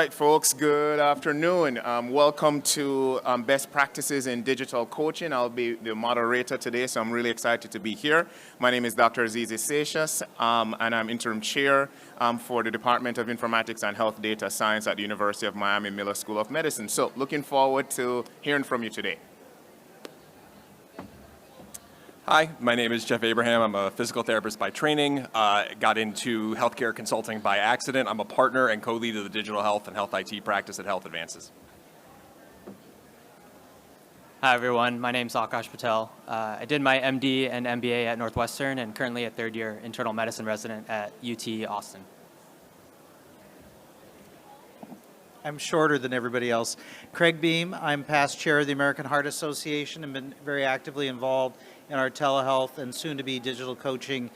right, folks, good afternoon. Welcome to Best Practices in Digital Coaching. I'll be the moderator today, so I'm really excited to be here. My name is Dr. Azizi Seixas, and I'm interim chair for the Department of Informatics and Health Data Science at the University of Miami Miller School of Medicine. So looking forward to hearing from you today. Hi, my name is Jeff Abraham. I'm a physical therapist by training. Got into healthcare consulting by accident. I'm a partner and co-lead of the digital health and health IT practice at Health Advances. Hi, everyone. My name is Akash Patel. I did my MD and MBA at Northwestern and currently a third-year internal medicine resident at UT Austin. I'm shorter than everybody else. Craig Beam, I'm past chair of the American Heart Association and been very actively involved in our telehealth and soon-to-be digital coaching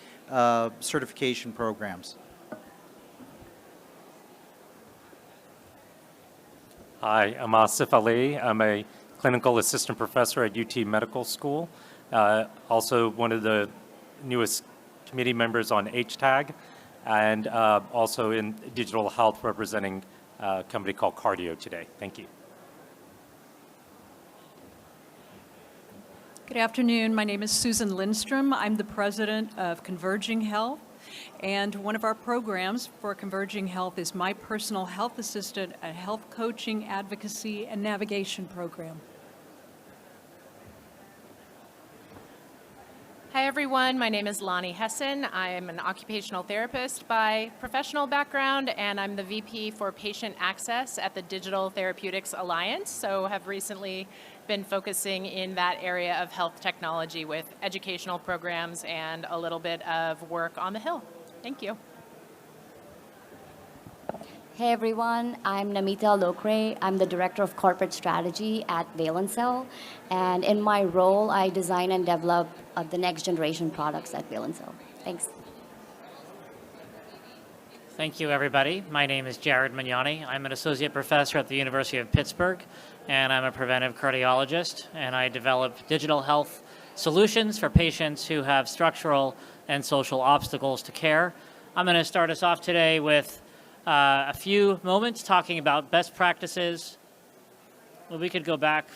certification programs. Hi, I'm Asif Ali. I'm a clinical assistant professor at UT Medical School. Also one of the newest committee members on HTAG, and also in digital health representing a company called Cardio today. Thank you. Good afternoon. My name is Susan Lindstrom. I'm the president of Converging Health, and one of our programs for Converging Health is My Personal Health Assistant, a health coaching, advocacy, and navigation program. Hi everyone, my name is Lonnie Hessen. I am an occupational therapist by professional background, and I'm the VP for Patient Access at the Digital Therapeutics Alliance, so have recently been focusing in that area of health technology with educational programs and a little bit of work on the Hill. Thank you. Hey everyone, I'm Namita Lokre. I'm the Director of Corporate Strategy at Valencell, and in my role, I design and develop the next generation products at Valencell. Thanks. Thank you, everybody. My name is Jared Mignani. I'm an associate professor at the University of Pittsburgh, and I'm a preventive cardiologist, and I develop digital health solutions for patients who have structural and social obstacles to care. I'm going to start us off today with a few moments talking about best practices. Well, we could go back.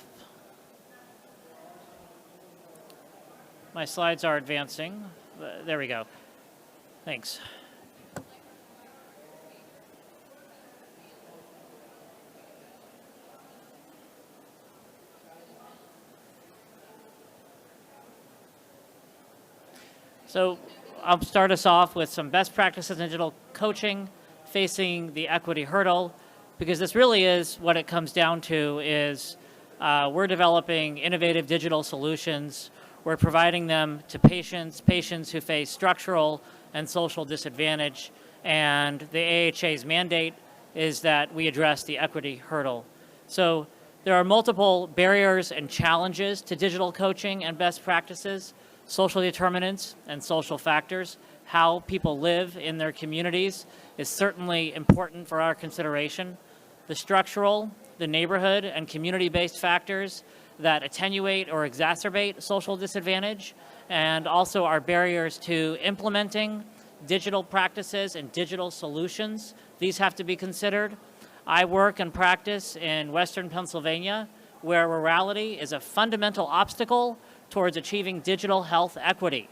My slides are advancing. There we go. Thanks. So I'll start us off with some best practices in digital coaching, facing the equity hurdle, because this really is what it comes down to is we're developing innovative digital solutions. We're providing them to patients who face structural and social disadvantage, and the AHA's mandate is that we address the equity hurdle. So there are multiple barriers and challenges to digital coaching and best practices, social determinants and social factors. How people live in their communities is certainly important for our consideration. The structural, the neighborhood, and community-based factors that attenuate or exacerbate social disadvantage, and also our barriers to implementing digital practices and digital solutions. These have to be considered. I work and practice in Western Pennsylvania, where rurality is a fundamental obstacle towards achieving digital health equity.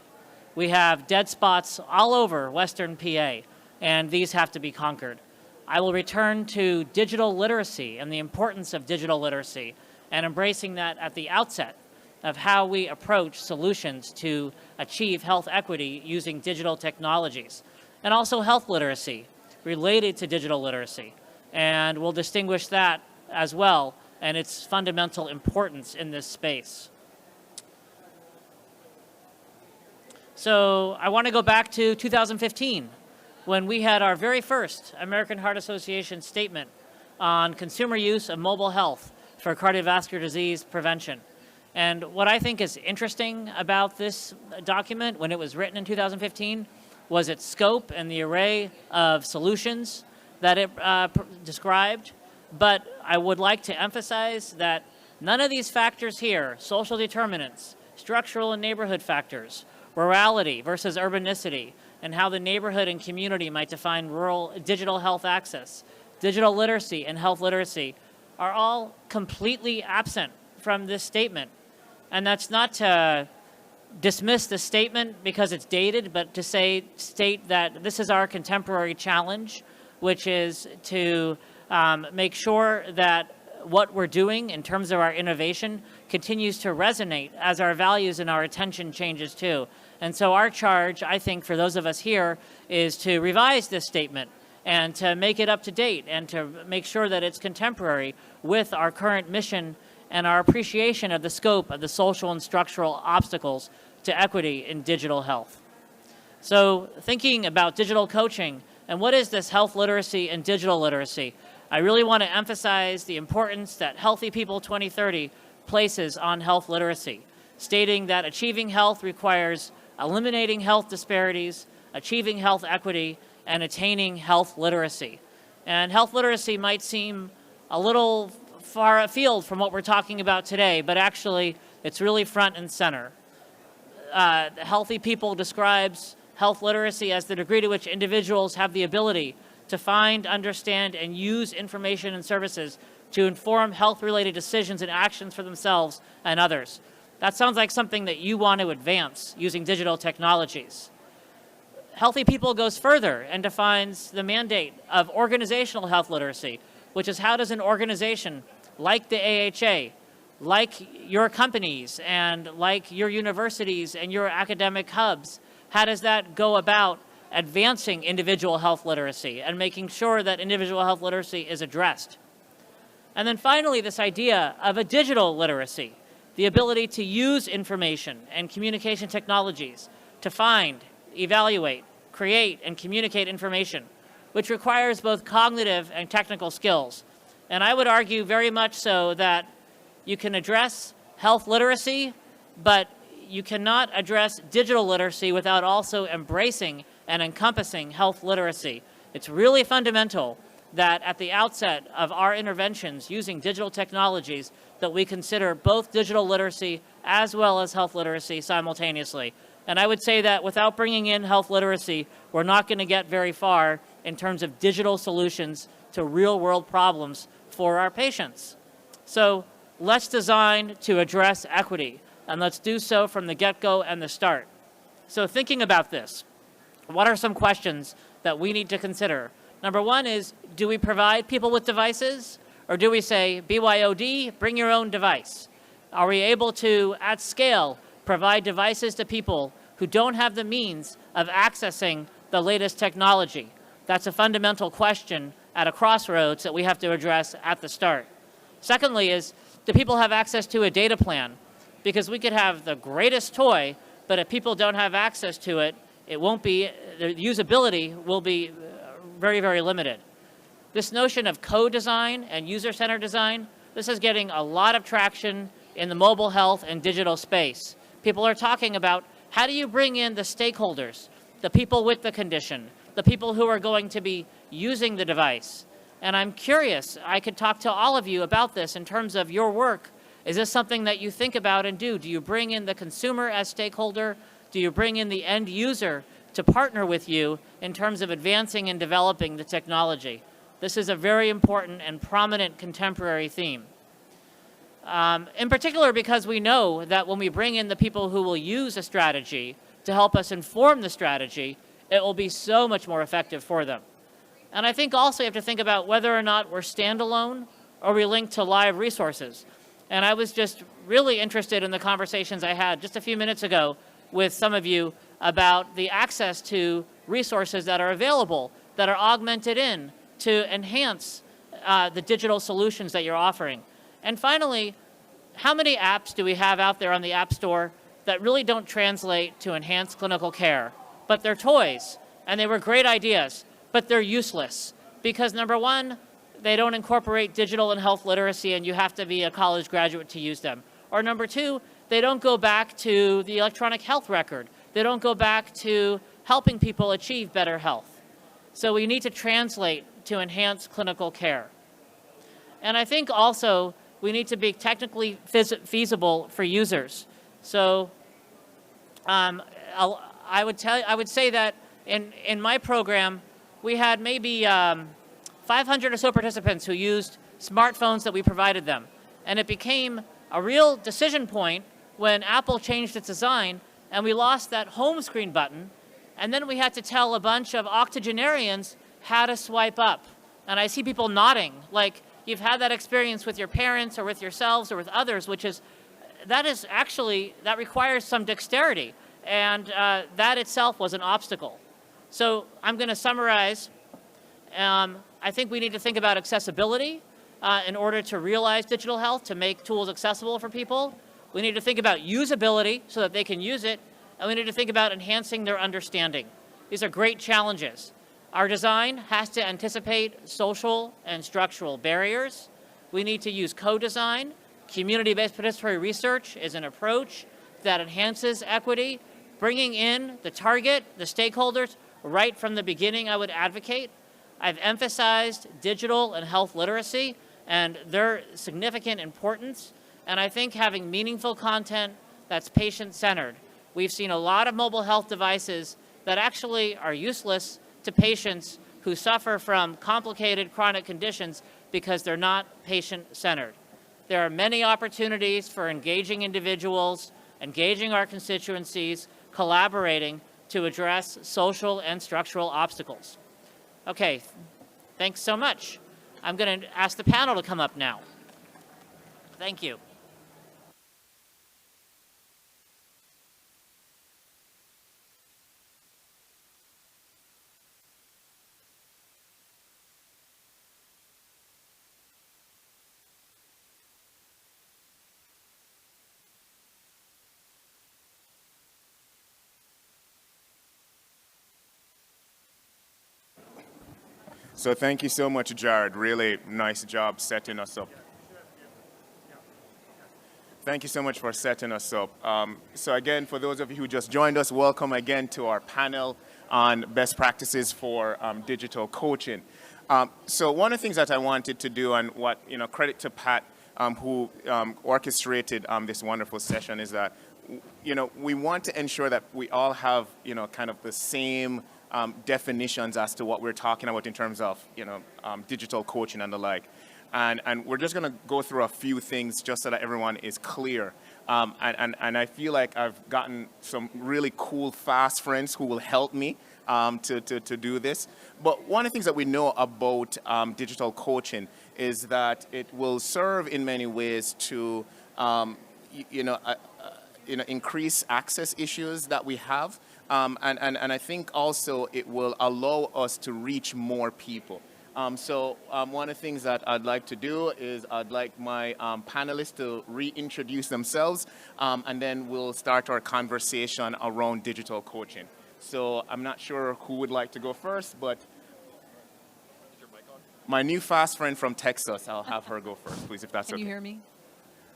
We have dead spots all over Western PA, and these have to be conquered. I will return to digital literacy and the importance of digital literacy and embracing that at the outset of how we approach solutions to achieve health equity using digital technologies, and also health literacy related to digital literacy. And we'll distinguish that as well and its fundamental importance in this space. So I want to go back to 2015 when we had our very first American Heart Association statement on consumer use of mobile health for cardiovascular disease prevention. And what I think is interesting about this document when it was written in 2015 was its scope and the array of solutions that it described. But I would like to emphasize that none of these factors here, social determinants, structural and neighborhood factors, rurality versus urbanicity, and how the neighborhood and community might define rural digital health access. digital literacy, and health literacy are all completely absent from this statement. And that's not to dismiss the statement because it's dated, but to state that this is our contemporary challenge, which is to make sure that what we're doing in terms of our innovation continues to resonate as our values and our attention changes too. And so our charge, I think, for those of us here, is to revise this statement and to make it up to date and to make sure that it's contemporary with our current mission and our appreciation of the scope of the social and structural obstacles to equity in digital health. So thinking about digital coaching and what is this health literacy and digital literacy, I really want to emphasize the importance that Healthy People 2030 places on health literacy, stating that achieving health requires eliminating health disparities, achieving health equity, and attaining health literacy. And health literacy might seem a little far afield from what we're talking about today, but actually it's really front and center. Healthy People describes health literacy as the degree to which individuals have the ability to find, understand, and use information and services to inform health-related decisions and actions for themselves and others. That sounds like something that you want to advance using digital technologies. Healthy People goes further and defines the mandate of organizational health literacy, which is how does an organization like the AHA, like your companies and like your universities and your academic hubs, how does that go about advancing individual health literacy and making sure that individual health literacy is addressed? And then finally, this idea of a digital literacy, the ability to use information and communication technologies to find, evaluate, create, and communicate information, which requires both cognitive and technical skills. And I would argue very much so that you can address health literacy, but you cannot address digital literacy without also embracing and encompassing health literacy. It's really fundamental that at the outset of our interventions using digital technologies that we consider both digital literacy as well as health literacy simultaneously. And I would say that without bringing in health literacy, we're not going to get very far in terms of digital solutions to real-world problems for our patients. So let's design to address equity, and let's do so from the get-go and the start. So thinking about this, what are some questions that we need to consider? Number one is, do we provide people with devices? Or do we say, BYOD, bring your own device? Are we able to, at scale, provide devices to people who don't have the means of accessing the latest technology? That's a fundamental question at a crossroads that we have to address at the start. Secondly is, do people have access to a data plan? Because we could have the greatest toy, but if people don't have access to it, it won't be, the usability will be very, very limited. This notion of co-design and user-centered design, this is getting a lot of traction in the mobile health and digital space. People are talking about how do you bring in the stakeholders, the people with the condition, the people who are going to be using the device. And I'm curious, I could talk to all of you about this in terms of your work. Is this something that you think about and do? Do you bring in the consumer as stakeholder? Do you bring in the end user to partner with you in terms of advancing and developing the technology? This is a very important and prominent contemporary theme. In particular because we know that when we bring in the people who will use a strategy to help us inform the strategy, it will be so much more effective for them. And I think also you have to think about whether or not we're standalone or we link to live resources. And I was just really interested in the conversations I had just a few minutes ago with some of you about the access to resources that are available, that are augmented in to enhance the digital solutions that you're offering. And finally, how many apps do we have out there on the App Store that really don't translate to enhance clinical care? But they're toys, and they were great ideas, but they're useless. Because number one, they don't incorporate digital and health literacy, and you have to be a college graduate to use them. Or number two, they don't go back to the electronic health record. They don't go back to helping people achieve better health. So we need to translate to enhance clinical care. And I think also we need to be technically feasible for users. So I would say that in my program, we had maybe 5 500 or so participants who used smartphones that we provided them. And it became a real decision point when Apple changed its design and we lost that home screen button. And then we had to tell a bunch of octogenarians how to swipe up. And I see people nodding, like you've had that experience with your parents or with yourselves or with others, that requires some dexterity. And that itself was an obstacle. So I'm going to summarize. I think we need to think about accessibility in order to realize digital health, to make tools accessible for people. We need to think about usability so that they can use it. And we need to think about enhancing their understanding. These are great challenges. Our design has to anticipate social and structural barriers. We need to use co-design. Community-based participatory research is an approach that enhances equity. Bringing in the target, the stakeholders, right from the beginning, I would advocate. I've emphasized digital and health literacy and their significant importance. And I think having meaningful content that's patient-centered. We've seen a lot of mobile health devices that actually are useless to patients who suffer from complicated chronic conditions because they're not patient-centered. There are many opportunities for engaging individuals, engaging our constituencies, collaborating to address social and structural obstacles. Okay, thanks so much. I'm going to ask the panel to come up now. Thank you. So thank you so much, Jared. Really nice job setting us up. Thank you so much for setting us up. So again, for those of you who just joined us, welcome again to our panel on best practices for digital coaching. So one of the things that I wanted to do, and what, credit to Pat, who orchestrated this wonderful session, is that, we want to ensure that we all have, kind of the same definitions as to what we're talking about in terms of, digital coaching and the like. And we're just going to go through a few things just so that everyone is clear. And I feel like I've gotten some really cool, fast friends who will help me to do this. But one of the things that we know about digital coaching is that it will serve in many ways to, increase access issues that we have. And I think also it will allow us to reach more people. So one of the things that I'd like to do is I'd like my panelists to reintroduce themselves, and then we'll start our conversation around digital coaching. So I'm not sure who would like to go first, but my new fast friend from Texas, I'll have her go first, please, if that's okay. Can you hear me?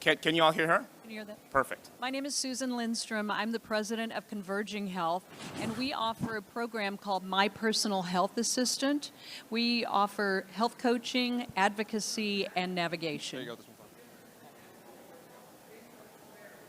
Can you all hear her? Can you hear that? Perfect. My name is Susan Lindstrom. I'm the president of Converging Health, and we offer a program called My Personal Health Assistant. We offer health coaching, advocacy, and navigation. There you go. This one's on.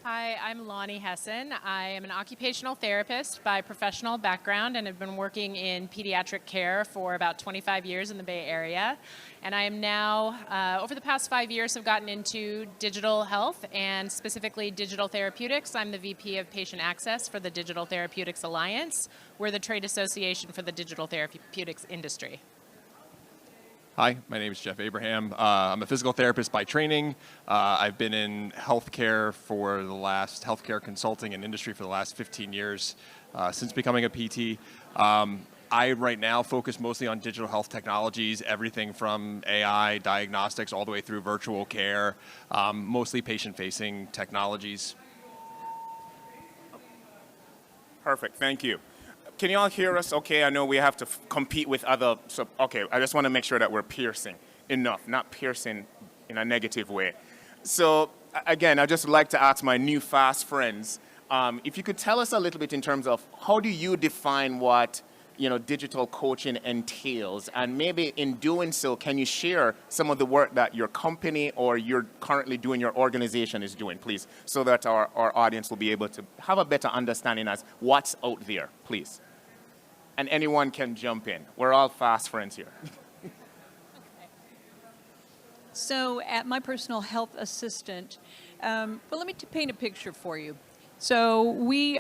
Hi, I'm Lonnie Hessen. I am an occupational therapist by professional background and have been working in pediatric care for about 25 years in the Bay Area. And I am now, over the past 5 years, have gotten into digital health and specifically digital therapeutics. I'm the VP of Patient Access for the Digital Therapeutics Alliance. We're the trade association for the digital therapeutics industry. Hi, my name is Jeff Abraham. I'm a physical therapist by training. I've been in healthcare healthcare consulting and industry for the last 15 years since becoming a PT. I right now focus mostly on digital health technologies, everything from AI, diagnostics, all the way through virtual care, mostly patient-facing technologies. Perfect, thank you. Can you all hear us okay? I know we have to compete with other, so, okay, I just want to make sure that we're piercing enough, not piercing in a negative way. So again, I'd just like to ask my new fast friends, if you could tell us a little bit in terms of how do you define what digital coaching entails, and maybe in doing so, can you share some of the work that your company or you're currently doing, your organization is doing, please, so that our audience will be able to have a better understanding as what's out there, please. And anyone can jump in. We're all fast friends here. So at my personal health assistant, well, let me paint a picture for you. So we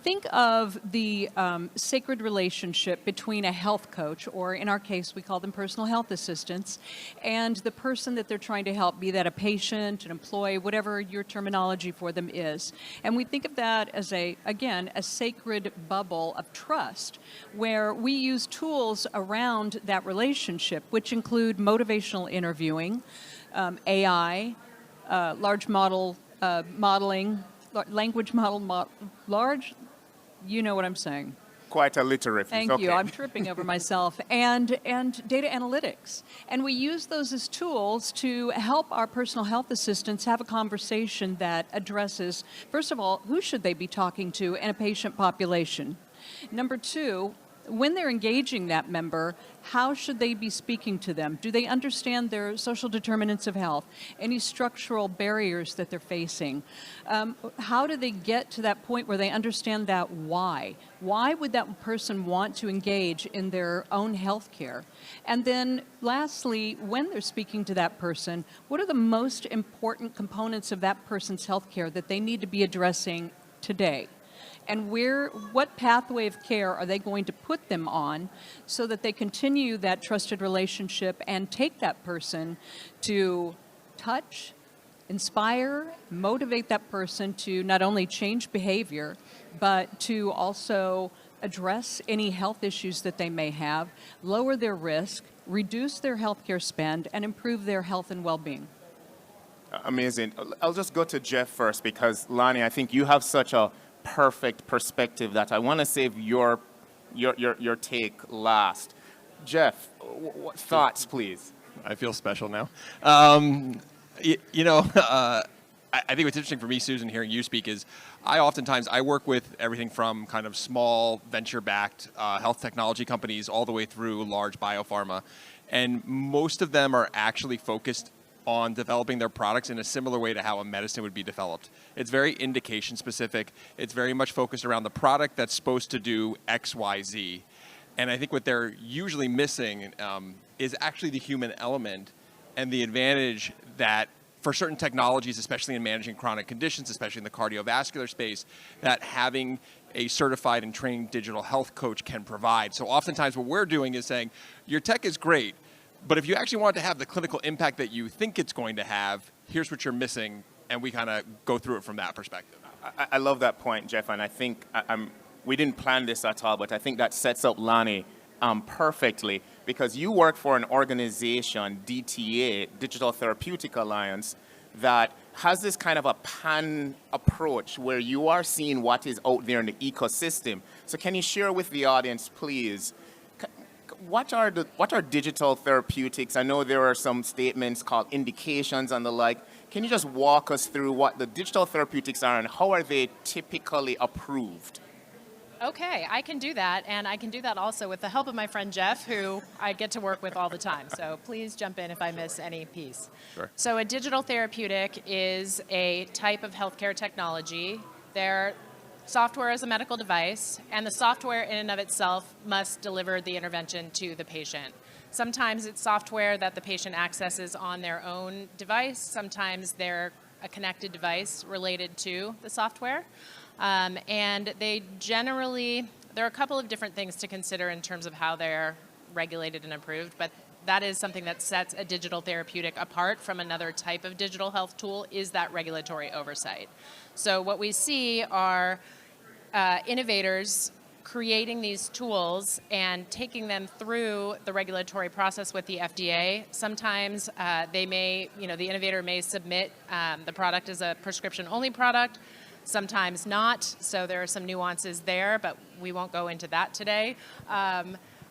think of the sacred relationship between a health coach, or in our case, we call them personal health assistants, and the person that they're trying to help, be that a patient, an employee, whatever your terminology for them is. And we think of that as again, a sacred bubble of trust, where we use tools around that relationship, which include motivational interviewing, AI, large model modeling, language model, large, you know what I'm saying. Quite alliterative. Thank Okay. you. I'm tripping over myself. And data analytics. And we use those as tools to help our personal health assistants have a conversation that addresses, first of all, who should they be talking to in a patient population? Number two, when they're engaging that member, how should they be speaking to them? Do they understand their social determinants of health? Any structural barriers that they're facing? How do they get to that point where they understand that why? Why would that person want to engage in their own health care? And then lastly, when they're speaking to that person, what are the most important components of that person's health care that they need to be addressing today? And what pathway of care are they going to put them on so that they continue that trusted relationship and take that person to touch, inspire, motivate that person to not only change behavior, but to also address any health issues that they may have, lower their risk, reduce their healthcare spend, and improve their health and well-being. Amazing. I'll just go to Jeff first because, Lonnie, I think you have such a perfect perspective that I want to save your take last. Jeff, thoughts, please? I feel special now. I think what's interesting for me, Susan, hearing you speak is I work with everything from kind of small venture-backed health technology companies all the way through large biopharma. And most of them are actually focused on developing their products in a similar way to how a medicine would be developed. It's very indication specific. It's very much focused around the product that's supposed to do X, Y, Z. And I think what they're usually missing is actually the human element and the advantage that for certain technologies, especially in managing chronic conditions, especially in the cardiovascular space, that having a certified and trained digital health coach can provide. So oftentimes what we're doing is saying, your tech is great, but if you actually want to have the clinical impact that you think it's going to have, here's what you're missing, and we kind of go through it from that perspective. I love that point, Jeff, and I think we didn't plan this at all, but I think that sets up Lonnie perfectly, because you work for an organization, DTA, Digital Therapeutic Alliance, that has this kind of a pan approach where you are seeing what is out there in the ecosystem. So can you share with the audience, please, what are digital therapeutics? I know there are some statements called indications and the like. Can you just walk us through what the digital therapeutics are and how are they typically approved? Okay, I can do that, and I can do that also with the help of my friend Jeff, who I get to work with all the time. So please jump in if I miss any piece. Sure. So a digital therapeutic is a type of healthcare technology. Their software is a medical device, and the software in and of itself must deliver the intervention to the patient. Sometimes it's software that the patient accesses on their own device. Sometimes they're a connected device related to the software. And there are a couple of different things to consider in terms of how they're regulated and approved, but that is something that sets a digital therapeutic apart from another type of digital health tool, is that regulatory oversight. So what we see are innovators creating these tools and taking them through the regulatory process with the FDA. Sometimes the innovator may submit the product as a prescription-only product, sometimes not, so there are some nuances there, but we won't go into that today.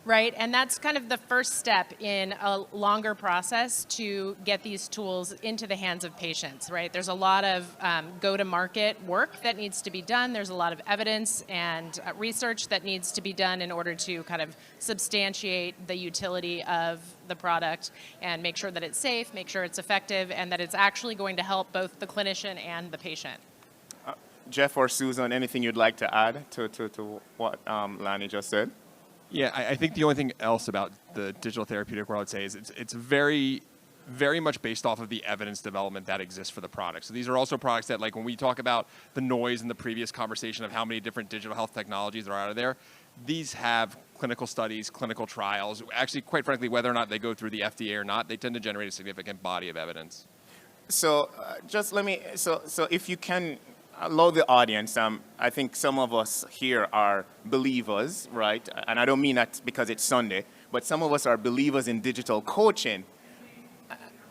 Right, and that's kind of the first step in a longer process to get these tools into the hands of patients, right? There's a lot of go-to-market work that needs to be done. There's a lot of evidence and research that needs to be done in order to kind of substantiate the utility of the product and make sure that it's safe, make sure it's effective, and that it's actually going to help both the clinician and the patient. Jeff or Susan, anything you'd like to add to what Lonnie just said? Yeah, I think the only thing else about the digital therapeutic world I would say is it's very very much based off of the evidence development that exists for the product. So these are also products that, like when we talk about the noise in the previous conversation of how many different digital health technologies are out there, these have clinical studies, clinical trials. Actually, quite frankly, whether or not they go through the FDA or not, they tend to generate a significant body of evidence. So just let me, so if you can allow the audience, I think some of us here are believers, right? And I don't mean that because it's Sunday, but some of us are believers in digital coaching.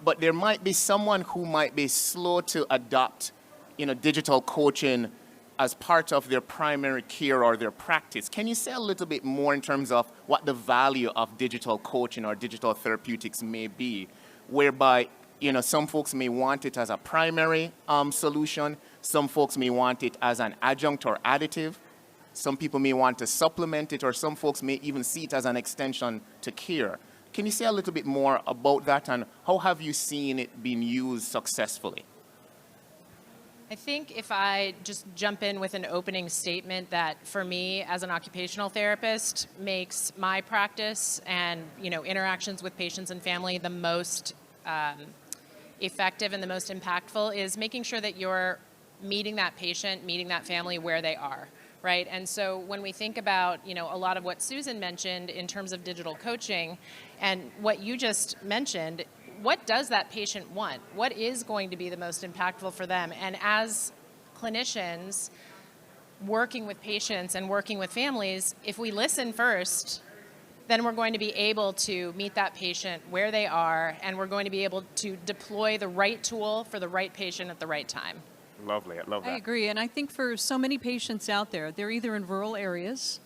But there might be someone who might be slow to adopt, digital coaching as part of their primary care or their practice. Can you say a little bit more in terms of what the value of digital coaching or digital therapeutics may be, whereby, some folks may want it as a primary solution, some folks may want it as an adjunct or additive, some people may want to supplement it, or some folks may even see it as an extension to care. Can you say a little bit more about that, and how have you seen it being used successfully? I think if I just jump in with an opening statement that for me as an occupational therapist makes my practice and interactions with patients and family the most effective and the most impactful is making sure that you're meeting that patient, meeting that family where they are. Right. And so when we think about, a lot of what Susan mentioned in terms of digital coaching and what you just mentioned, what does that patient want? What is going to be the most impactful for them? And as clinicians working with patients and working with families, if we listen first, then we're going to be able to meet that patient where they are, and we're going to be able to deploy the right tool for the right patient at the right time. Lovely, I love that. I agree, and I think for so many patients out there, they're either in rural areas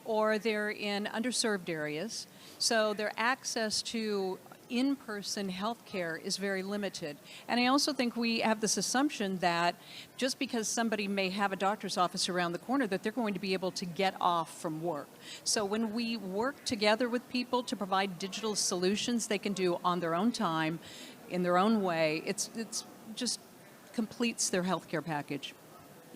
or they're in underserved areas, so their access to in-person health care is very limited. And I also think we have this assumption that just because somebody may have a doctor's office around the corner, that they're going to be able to get off from work. So when we work together with people to provide digital solutions they can do on their own time, in their own way, it's just completes their healthcare package.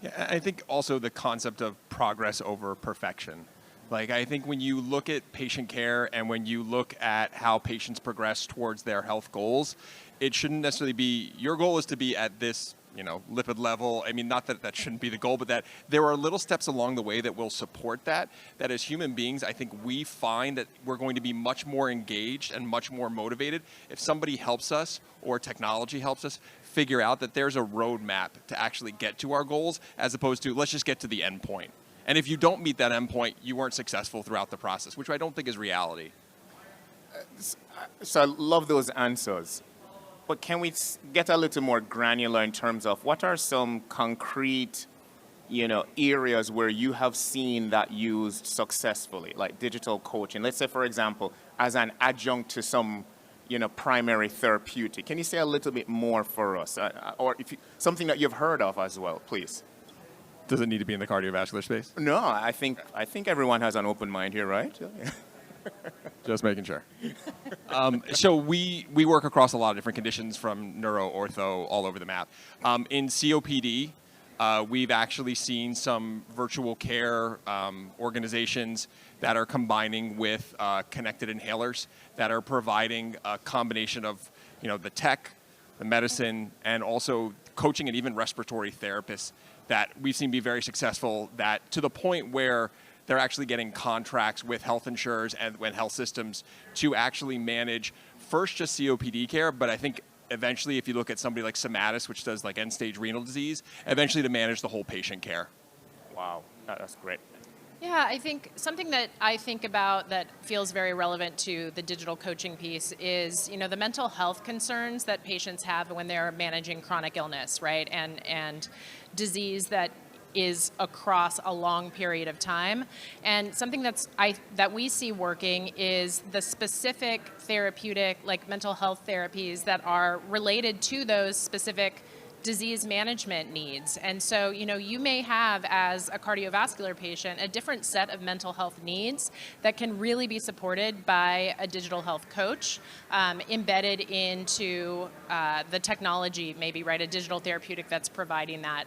Yeah, I think also the concept of progress over perfection. Like, I think when you look at patient care and when you look at how patients progress towards their health goals, it shouldn't necessarily be, your goal is to be at this, lipid level. I mean, not that that shouldn't be the goal, but that there are little steps along the way that will support that as human beings, I think we find that we're going to be much more engaged and much more motivated if somebody helps us or technology helps us figure out that there's a roadmap to actually get to our goals, as opposed to let's just get to the end point. And if you don't meet that end point, you weren't successful throughout the process, which I don't think is reality. So I love those answers. But can we get a little more granular in terms of what are some concrete, areas where you have seen that used successfully, like digital coaching? Let's say, for example, as an adjunct to some, primary therapeutic. Can you say a little bit more for us, or something that you've heard of as well, please? Does it need to be in the cardiovascular space? No, I think everyone has an open mind here, right? Just making sure. So we work across a lot of different conditions, from neuro, ortho, all over the map. In COPD, we've actually seen some virtual care organizations that are combining with connected inhalers that are providing a combination of, the tech, the medicine, and also coaching and even respiratory therapists that we've seen be very successful, that to the point where they're actually getting contracts with health insurers and with health systems to actually manage first just COPD care, but I think eventually if you look at somebody like Somatis, which does like end-stage renal disease, eventually to manage the whole patient care. Wow, that's great. Yeah, I think something that I think about that feels very relevant to the digital coaching piece is, the mental health concerns that patients have when they're managing chronic illness, right? And disease that is across a long period of time. And something that we see working is the specific therapeutic, like mental health therapies that are related to those specific disease management needs. And so, you may have, as a cardiovascular patient, a different set of mental health needs that can really be supported by a digital health coach, embedded into the technology, maybe, right, a digital therapeutic that's providing that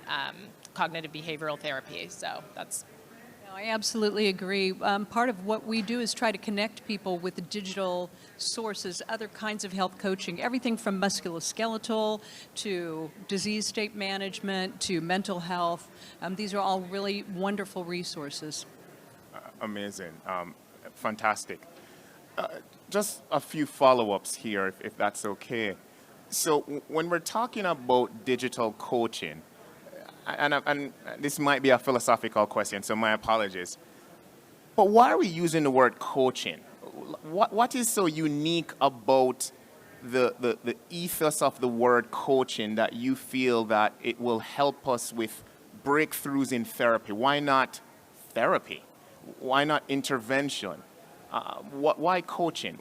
cognitive behavioral therapy. So that's... I absolutely agree. Part of what we do is try to connect people with the digital sources, other kinds of health coaching, everything from musculoskeletal to disease state management to mental health. These are all really wonderful resources. Amazing. Fantastic. Just a few follow-ups here, if that's okay. So when we're talking about digital coaching, and this might be a philosophical question, so my apologies, but why are we using the word coaching? What is so unique about the ethos of the word coaching that you feel that it will help us with breakthroughs in therapy? Why not therapy? Why not intervention? Why coaching?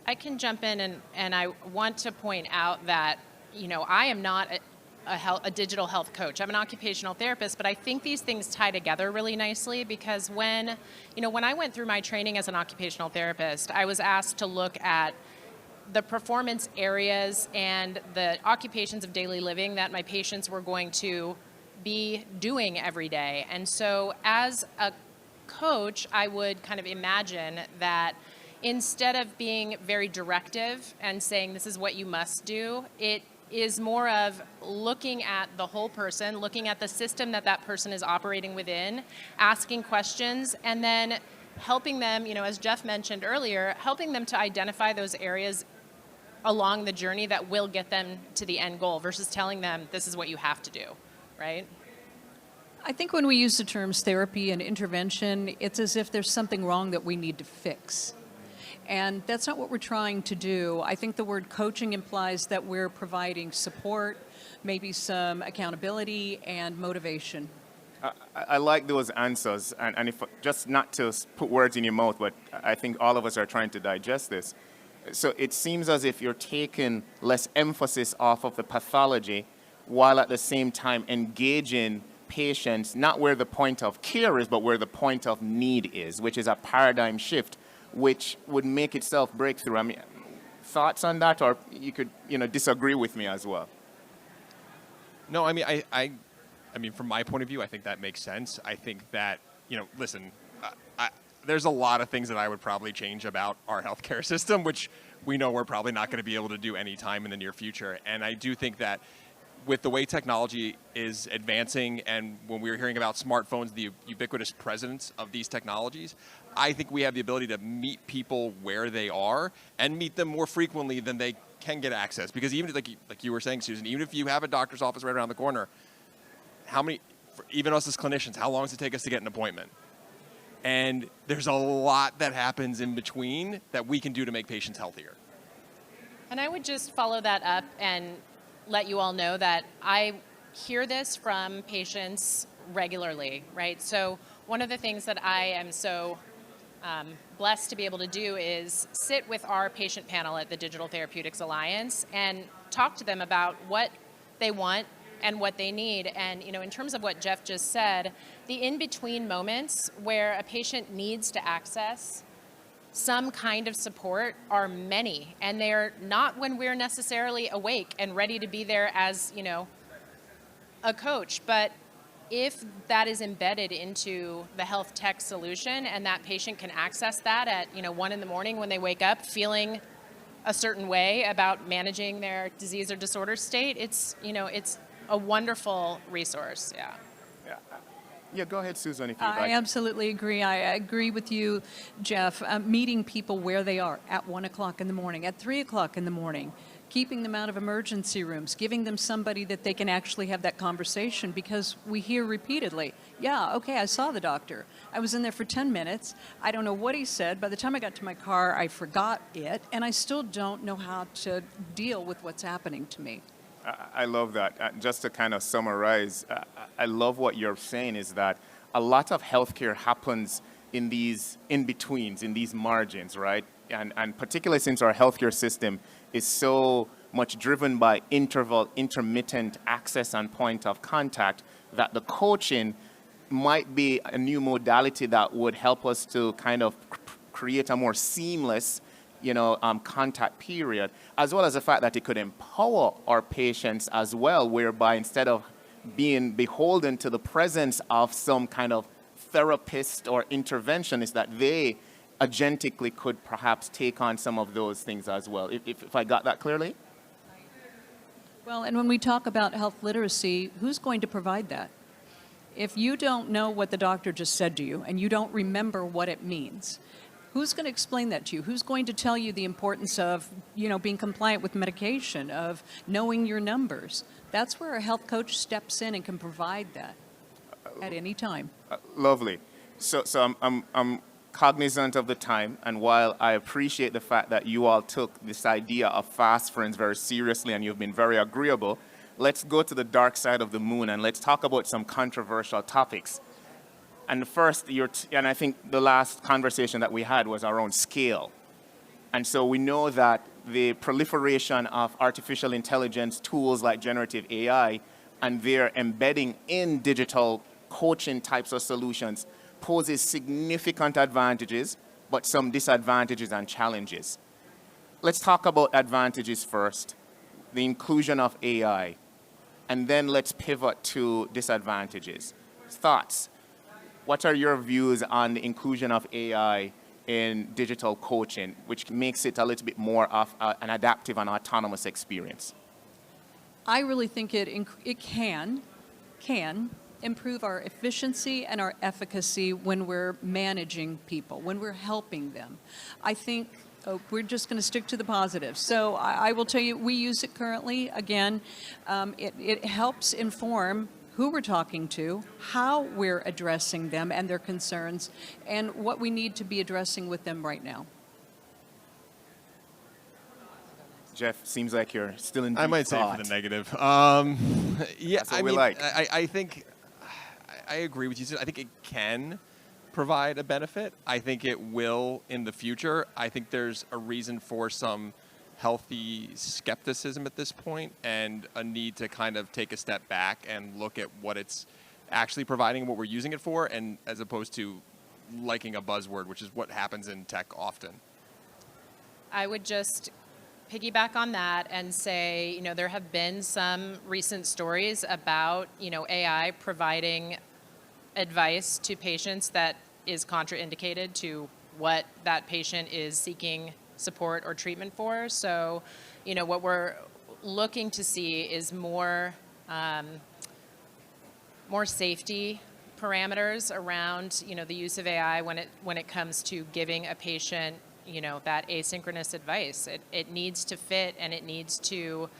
I can jump in, and I want to point out that, I am not a digital health coach. I'm an occupational therapist, but I think these things tie together really nicely because when I went through my training as an occupational therapist, I was asked to look at the performance areas and the occupations of daily living that my patients were going to be doing every day. And so as a coach, I would kind of imagine that instead of being very directive and saying this is what you must do, it is more of looking at the whole person, looking at the system that person is operating within, asking questions, and then helping them, as Jeff mentioned earlier, helping them to identify those areas along the journey that will get them to the end goal versus telling them this is what you have to do, right? I think when we use the terms therapy and intervention, it's as if there's something wrong that we need to fix. And that's not what we're trying to do. I think the word coaching implies that we're providing support, maybe some accountability and motivation. I like those answers, and if just not to put words in your mouth, but I think all of us are trying to digest this. So it seems as if you're taking less emphasis off of the pathology while at the same time engaging patients, not where the point of care is, but where the point of need is, which is a paradigm shift, which would make itself breakthrough. I mean, thoughts on that, or you could, disagree with me as well. No, I mean, I mean, from my point of view, I think that makes sense. I think that, listen, there's a lot of things that I would probably change about our healthcare system, which we know we're probably not going to be able to do anytime in the near future. And I do think that with the way technology is advancing, and when we were hearing about smartphones, the ubiquitous presence of these technologies, I think we have the ability to meet people where they are and meet them more frequently than they can get access. Because even like you were saying, Susan, even if you have a doctor's office right around the corner, even us as clinicians, how long does it take us to get an appointment? And there's a lot that happens in between that we can do to make patients healthier. And I would just follow that up and let you all know that I hear this from patients regularly, right? So one of the things that I am so blessed to be able to do is sit with our patient panel at the Digital Therapeutics Alliance and talk to them about what they want and what they need. And, in terms of what Jeff just said, the in-between moments where a patient needs to access some kind of support are many, and they're not when we're necessarily awake and ready to be there as, a coach. But if that is embedded into the health tech solution and that patient can access that at, 1 a.m. when they wake up feeling a certain way about managing their disease or disorder state, it's a wonderful resource, yeah. Yeah, go ahead, Susan, if you'd like. I absolutely agree. I agree with you, Jeff. Meeting people where they are at 1 o'clock in the morning, at 3 o'clock in the morning, keeping them out of emergency rooms, giving them somebody that they can actually have that conversation, because we hear repeatedly, yeah, okay, I saw the doctor. I was in there for 10 minutes. I don't know what he said. By the time I got to my car, I forgot it, and I still don't know how to deal with what's happening to me. I love that. Just to kind of summarize, I love what you're saying is that a lot of healthcare happens in these in-betweens, in these margins, right? And particularly since our healthcare system is so much driven by intermittent access and point of contact, that the coaching might be a new modality that would help us to kind of create a more seamless contact period, as well as the fact that it could empower our patients as well, whereby instead of being beholden to the presence of some kind of therapist or interventionist, that they agentically could perhaps take on some of those things as well. If I got that clearly? Well, and when we talk about health literacy, who's going to provide that? If you don't know what the doctor just said to you and you don't remember what it means, who's going to explain that to you? Who's going to tell you the importance of, being compliant with medication, of knowing your numbers? That's where a health coach steps in and can provide that at any time. Lovely. So I'm cognizant of the time, and while I appreciate the fact that you all took this idea of fast friends very seriously and you've been very agreeable, let's go to the dark side of the moon and let's talk about some controversial topics. And first, and I think the last conversation that we had was around scale. And so we know that the proliferation of artificial intelligence tools like generative AI and their embedding in digital coaching types of solutions poses significant advantages, but some disadvantages and challenges. Let's talk about advantages first, the inclusion of AI, and then let's pivot to disadvantages. Thoughts? What are your views on the inclusion of AI in digital coaching, which makes it a little bit more of an adaptive and autonomous experience? I really think it can improve our efficiency and our efficacy when we're managing people, when we're helping them. I think we're just going to stick to the positives. So I will tell you, we use it currently. Again, it helps inform who we're talking to, how we're addressing them and their concerns, and what we need to be addressing with them right now. Jeff, seems like you're still in deep I might thought. say for the negative. Yeah, That's what I we mean, like. I think I agree with you. I think it can provide a benefit. I think it will in the future. I think there's a reason for some healthy skepticism at this point and a need to kind of take a step back and look at what it's actually providing and what we're using it for, and as opposed to liking a buzzword, which is what happens in tech often. I would just piggyback on that and say, there have been some recent stories about, AI providing advice to patients that is contraindicated to what that patient is seeking support or treatment for. So, what we're looking to see is more safety parameters around, the use of AI when it comes to giving a patient, that asynchronous advice. It needs to fit and it needs to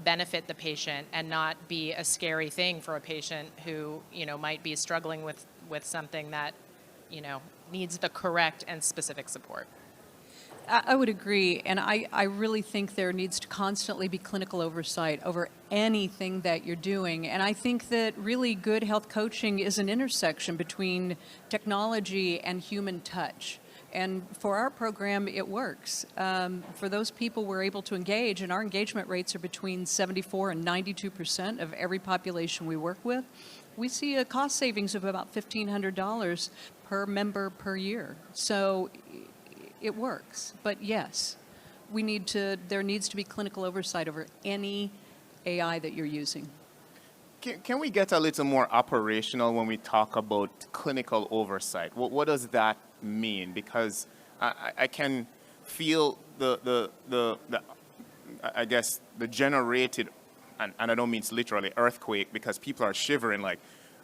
benefit the patient and not be a scary thing for a patient who, might be struggling with something that, needs the correct and specific support. I would agree, and I really think there needs to constantly be clinical oversight over anything that you're doing. And I think that really good health coaching is an intersection between technology and human touch. And for our program, it works. For those people we're able to engage, and our engagement rates are between 74 and 92% of every population we work with, we see a cost savings of about $1,500 per member per year. So it works. But yes, there needs to be clinical oversight over any AI that you're using. Can we get a little more operational when we talk about clinical oversight? What does that mean? Because I can feel the I guess the generated, and I don't mean it's literally earthquake, because people are shivering. Like,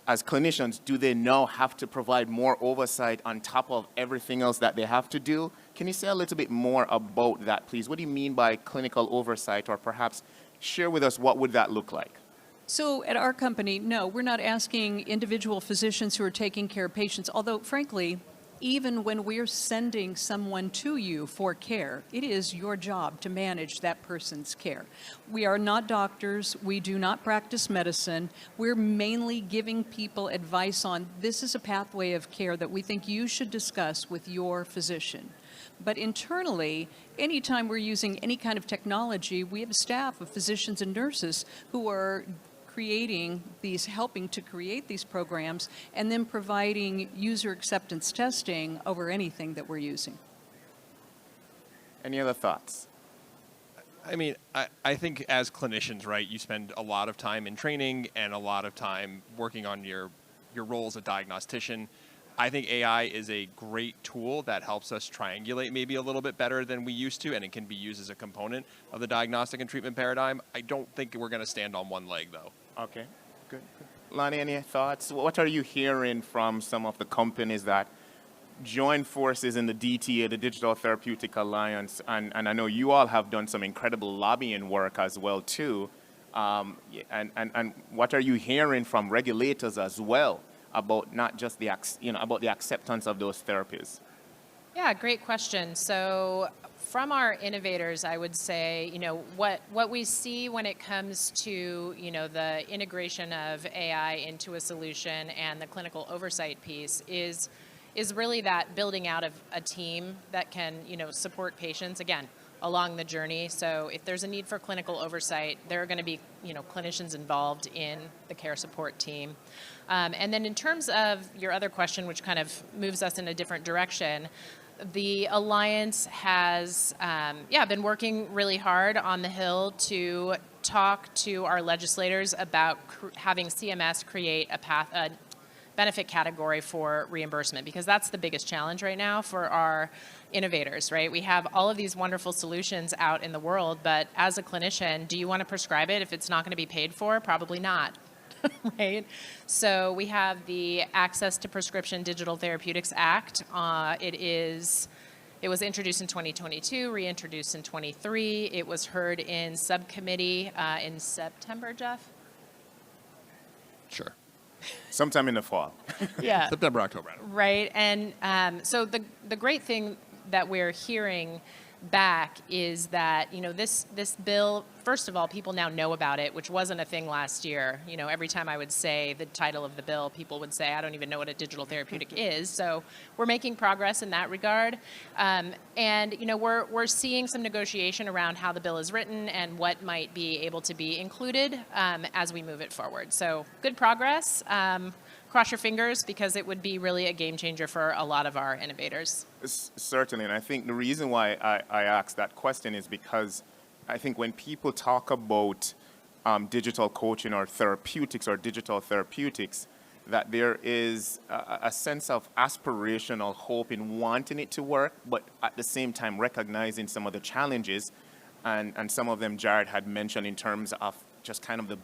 as clinicians, do they now have to provide more oversight on top of everything else that they have to do? Can you say a little bit more about that, please? What do you mean by clinical oversight, or perhaps share with us what would that look like? So at our company, no, we're not asking individual physicians who are taking care of patients, although frankly, even when we're sending someone to you for care, it is your job to manage that person's care. We are not doctors. We do not practice medicine. We're mainly giving people advice on this is a pathway of care that we think you should discuss with your physician. But internally, anytime we're using any kind of technology, we have a staff of physicians and nurses who are helping to create these programs, and then providing user acceptance testing over anything that we're using. Any other thoughts? I mean, I think as clinicians, right, you spend a lot of time in training and a lot of time working on your role as a diagnostician. I think AI is a great tool that helps us triangulate maybe a little bit better than we used to, and it can be used as a component of the diagnostic and treatment paradigm. I don't think we're going to stand on one leg, though. Okay, good. Lonnie, any thoughts? What are you hearing from some of the companies that join forces in the DTA, the Digital Therapeutic Alliance? And I know you all have done some incredible lobbying work as well, too. And what are you hearing from regulators as well about not just about the acceptance of those therapies? Yeah, great question. So from our innovators, I would say, what we see when it comes to, the integration of AI into a solution and the clinical oversight piece is really that building out of a team that can, support patients, again, along the journey. So if there's a need for clinical oversight, there are going to be, clinicians involved in the care support team. And then in terms of your other question, which kind of moves us in a different direction, the Alliance has been working really hard on the Hill to talk to our legislators about having CMS create a benefit category for reimbursement, because that's the biggest challenge right now for our innovators, right? We have all of these wonderful solutions out in the world, but as a clinician, do you want to prescribe it if it's not going to be paid for? Probably not. Right? So we have the Access to Prescription Digital Therapeutics Act. It was introduced in 2022, reintroduced in 23. It was heard in subcommittee in September, Jeff? Sure. Sometime in the fall. Yeah. September, October. Right. And so the great thing that we're hearing back is that, this bill, first of all, people now know about it, which wasn't a thing last year. Every time I would say the title of the bill, people would say, I don't even know what a digital therapeutic is. So we're making progress in that regard. And, we're seeing some negotiation around how the bill is written and what might be able to be included as we move it forward. So good progress. Cross your fingers, because it would be really a game changer for a lot of our innovators. Certainly, and I think the reason why I asked that question is because I think when people talk about digital coaching or therapeutics or digital therapeutics, that there is a sense of aspirational hope in wanting it to work, but at the same time recognizing some of the challenges, and some of them Jared had mentioned in terms of just kind of the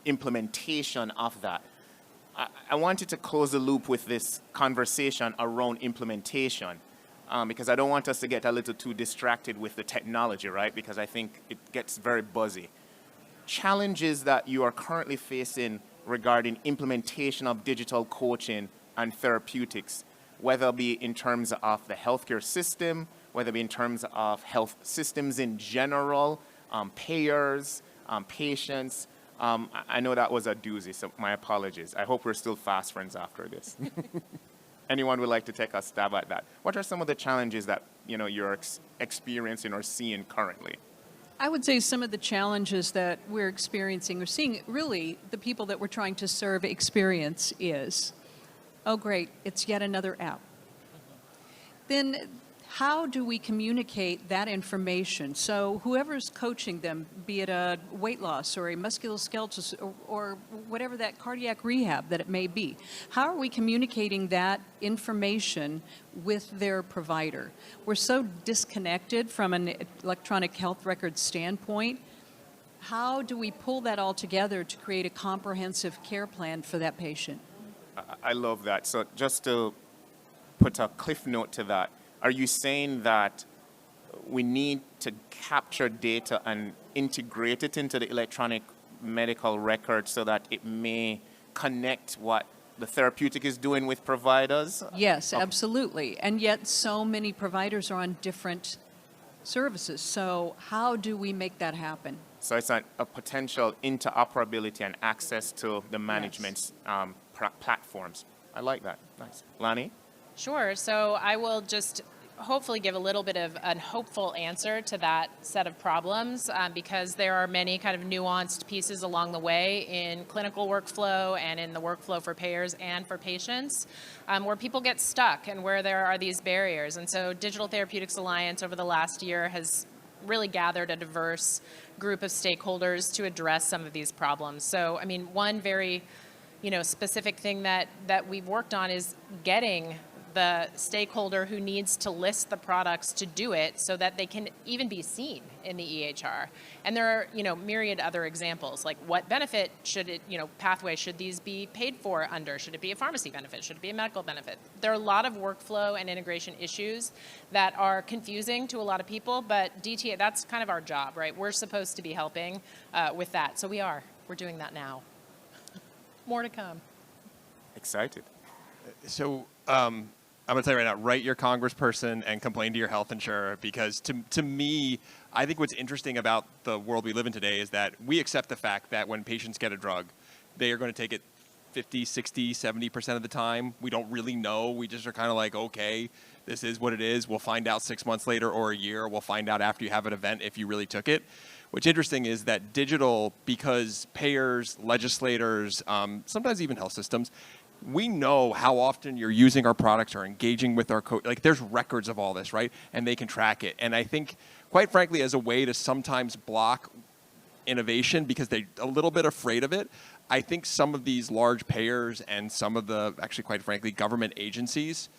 implementation of that. I wanted to close the loop with this conversation around implementation, because I don't want us to get a little too distracted with the technology, right? Because I think it gets very buzzy. Challenges that you are currently facing regarding implementation of digital coaching and therapeutics, whether it be in terms of the healthcare system, whether it be in terms of health systems in general, payers, patients. I know that was a doozy, so my apologies. I hope we're still fast friends after this. Anyone would like to take a stab at that? What are some of the challenges that you're experiencing or seeing currently? I would say some of the challenges that we're experiencing or seeing, really, the people that we're trying to serve experience is, oh great, it's yet another app. Then how do we communicate that information? So whoever's coaching them, be it a weight loss or a musculoskeletal or whatever that cardiac rehab that it may be, how are we communicating that information with their provider? We're so disconnected from an electronic health record standpoint. How do we pull that all together to create a comprehensive care plan for that patient? I love that. So just to put a cliff note to that, are you saying that we need to capture data and integrate it into the electronic medical record so that it may connect what the therapeutic is doing with providers? Yes, absolutely. And yet so many providers are on different services. So how do we make that happen? So it's a potential interoperability and access to the management's platforms. I like that. Nice. Lani? Sure. So I will just hopefully give a little bit of a hopeful answer to that set of problems, because there are many kind of nuanced pieces along the way in clinical workflow and in the workflow for payers and for patients, where people get stuck and where there are these barriers. And so Digital Therapeutics Alliance over the last year has really gathered a diverse group of stakeholders to address some of these problems. So, I mean, one very, specific thing that we've worked on is getting the stakeholder who needs to list the products to do it so that they can even be seen in the EHR. And there are, myriad other examples, like what benefit should it, pathway should these be paid for under? Should it be a pharmacy benefit? Should it be a medical benefit? There are a lot of workflow and integration issues that are confusing to a lot of people, but DTA, that's kind of our job, right? We're supposed to be helping with that. So we're doing that now. More to come. Excited. So I'm going to tell you right now, write your congressperson and complain to your health insurer, because to me, I think what's interesting about the world we live in today is that we accept the fact that when patients get a drug, they are going to take it 50, 60, 70% of the time. We don't really know. We just are kind of like, okay, this is what it is. We'll find out 6 months later or a year. We'll find out after you have an event if you really took it. What's interesting is that digital, because payers, legislators, sometimes even health systems, we know how often you're using our products or engaging with our like there's records of all this, right? And they can track it. And I think, quite frankly, as a way to sometimes block innovation because they're a little bit afraid of it, I think some of these large payers and some of the, actually, quite frankly, government agencies,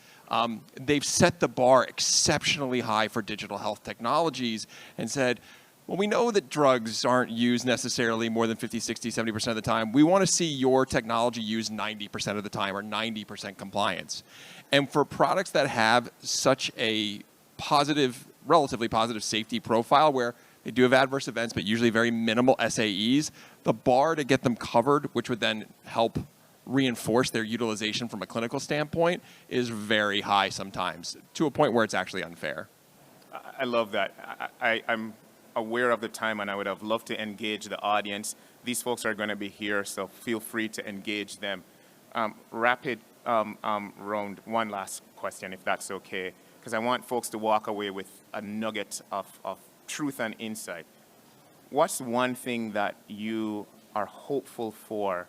they've set the bar exceptionally high for digital health technologies and said, well, we know that drugs aren't used necessarily more than 50, 60, 70% of the time. We want to see your technology used 90% of the time or 90% compliance. And for products that have such a positive, relatively positive safety profile where they do have adverse events, but usually very minimal SAEs, the bar to get them covered, which would then help reinforce their utilization from a clinical standpoint, is very high sometimes, to a point where it's actually unfair. I love that. I'm aware of the time, and I would have loved to engage the audience. These folks are going to be here, so feel free to engage them. Rapid round, one last question, if that's okay, because I want folks to walk away with a nugget of truth and insight. What's one thing that you are hopeful for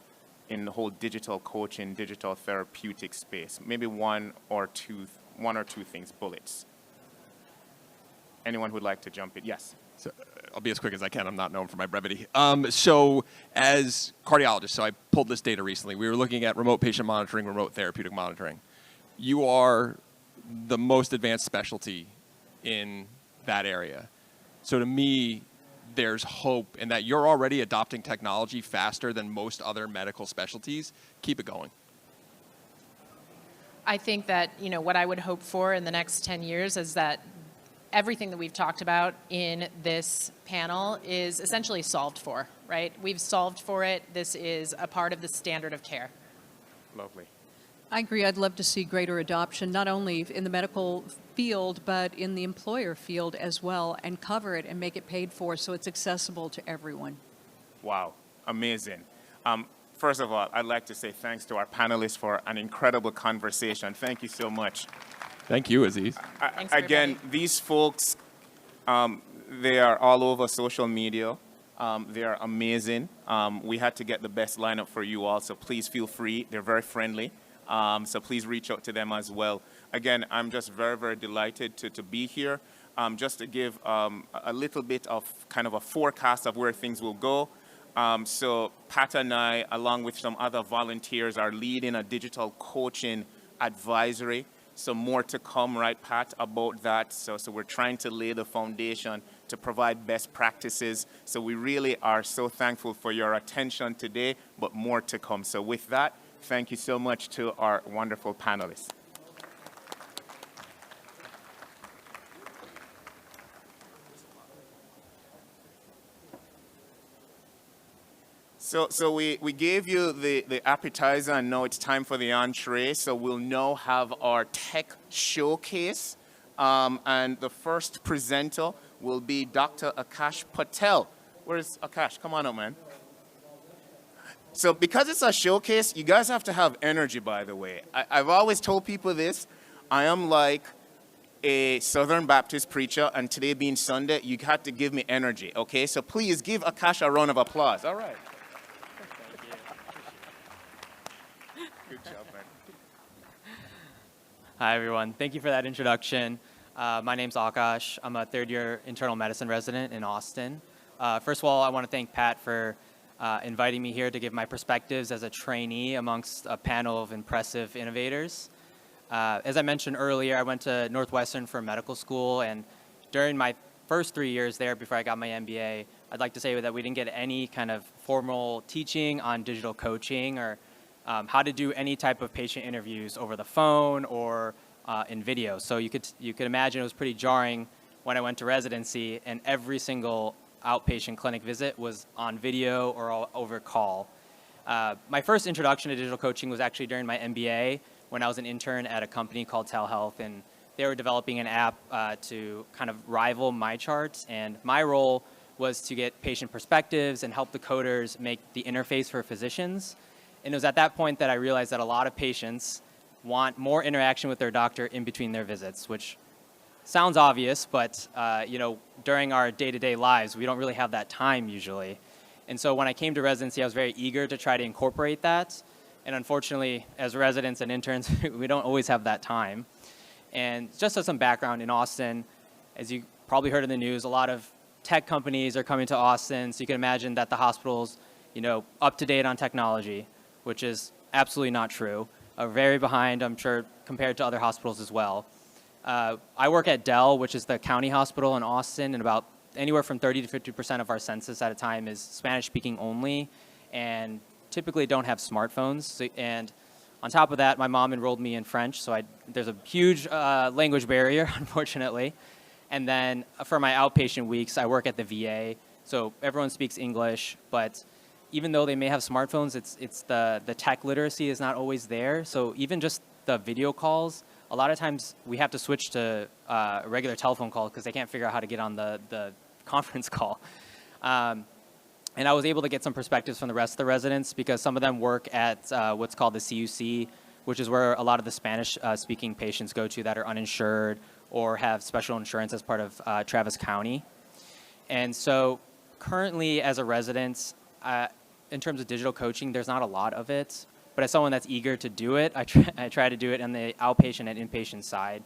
in the whole digital coaching, digital therapeutic space? Maybe one or two things, bullets. Anyone who'd like to jump in? Yes. So I'll be as quick as I can. I'm not known for my brevity. So as cardiologists, so I pulled this data recently. We were looking at remote patient monitoring, remote therapeutic monitoring. You are the most advanced specialty in that area. So to me, there's hope in that you're already adopting technology faster than most other medical specialties. Keep it going. I think that, what I would hope for in the next 10 years is that everything that we've talked about in this panel is essentially solved for, right? We've solved for it. This is a part of the standard of care. Lovely. I agree. I'd love to see greater adoption, not only in the medical field, but in the employer field as well, and cover it and make it paid for so it's accessible to everyone. Wow, amazing. First of all, I'd like to say thanks to our panelists for an incredible conversation. Thank you so much. Thank you, Aziz. Thanks, Again, everybody. these folks, they are all over social media. They are amazing. We had to get the best lineup for you all, so please feel free. They're very friendly, so please reach out to them as well. Again, I'm just very, very delighted to be here. Just to give a little bit of kind of a forecast of where things will go. So Pat and I, along with some other volunteers, are leading a digital coaching advisory. So more to come, right, Pat, about that. So we're trying to lay the foundation to provide best practices. So we really are so thankful for your attention today, but more to come. So with that, thank you so much to our wonderful panelists. So we gave you the appetizer, and now it's time for the entree. So we'll now have our tech showcase. And the first presenter will be Dr. Akash Patel. Where's Akash? Come on up, man. So because it's a showcase, you guys have to have energy, by the way. I've always told people this. I am like a Southern Baptist preacher, and today being Sunday, you have to give me energy, okay? So please give Akash a round of applause. All right. Hi, everyone. Thank you for that introduction. My name's Akash. I'm a third-year internal medicine resident in Austin. First of all, I want to thank Pat for inviting me here to give my perspectives as a trainee amongst a panel of impressive innovators. As I mentioned earlier, I went to Northwestern for medical school, and during my first 3 years there before I got my MBA, I'd like to say that we didn't get any kind of formal teaching on digital coaching or how to do any type of patient interviews over the phone or in video. So you could imagine it was pretty jarring when I went to residency and every single outpatient clinic visit was on video or over call. My first introduction to digital coaching was actually during my MBA when I was an intern at a company called Telehealth, and they were developing an app to kind of rival MyCharts, and my role was to get patient perspectives and help the coders make the interface for physicians. And it was at that point that I realized that a lot of patients want more interaction with their doctor in between their visits, which sounds obvious, but during our day-to-day lives, we don't really have that time usually. And so when I came to residency, I was very eager to try to incorporate that. And unfortunately, as residents and interns, we don't always have that time. And just as some background, in Austin, as you probably heard in the news, a lot of tech companies are coming to Austin, so you can imagine that the hospital's up to date on technology, which is absolutely not true. Very behind, I'm sure, compared to other hospitals as well. I work at Dell, which is the county hospital in Austin, and about anywhere from 30 to 50% of our census at a time is Spanish-speaking only, and typically don't have smartphones. And on top of that, my mom enrolled me in French, so there's a huge language barrier, unfortunately. And then for my outpatient weeks, I work at the VA, so everyone speaks English, but even though they may have smartphones, it's the tech literacy is not always there. So even just the video calls, a lot of times we have to switch to a regular telephone call because they can't figure out how to get on the conference call. And I was able to get some perspectives from the rest of the residents because some of them work at what's called the CUC, which is where a lot of the Spanish-speaking patients go to that are uninsured or have special insurance as part of Travis County. And so currently as a resident, in terms of digital coaching, there's not a lot of it. But as someone that's eager to do it, I try to do it on the outpatient and inpatient side.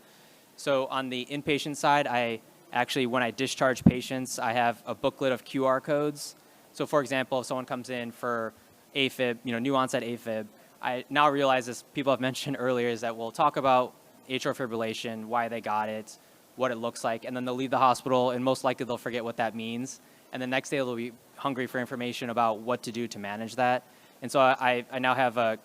So on the inpatient side, when I discharge patients, I have a booklet of QR codes. So for example, if someone comes in for AFib, new onset AFib, I now realize, as people have mentioned earlier, is that we'll talk about atrial fibrillation, why they got it, what it looks like, and then they'll leave the hospital, and most likely they'll forget what that means. And the next day they'll be hungry for information about what to do to manage that. And so I now have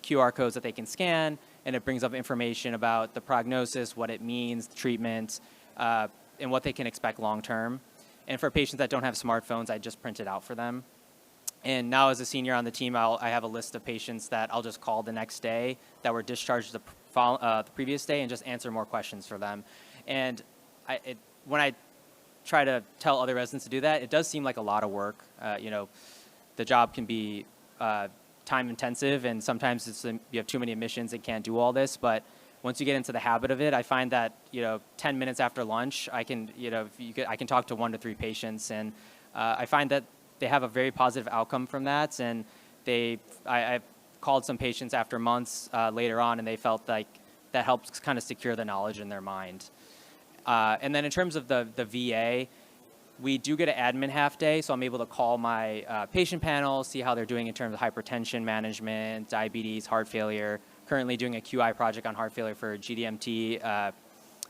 QR codes that they can scan, and it brings up information about the prognosis, what it means, the treatment, and what they can expect long term. And for patients that don't have smartphones, I just print it out for them. And now as a senior on the team, I have a list of patients that I'll just call the next day that were discharged the previous day and just answer more questions for them. And when I try to tell other residents to do that, it does seem like a lot of work. The job can be time intensive, and sometimes you have too many admissions and can't do all this. But once you get into the habit of it, I find that 10 minutes after lunch, I can talk to 1 to 3 patients, and I find that they have a very positive outcome from that. And I've called some patients after months later on, and they felt like that helps kind of secure the knowledge in their mind. And then in terms of the VA, we do get an admin half day, so I'm able to call my patient panel, see how they're doing in terms of hypertension management, diabetes, heart failure. Currently doing a QI project on heart failure for GDMT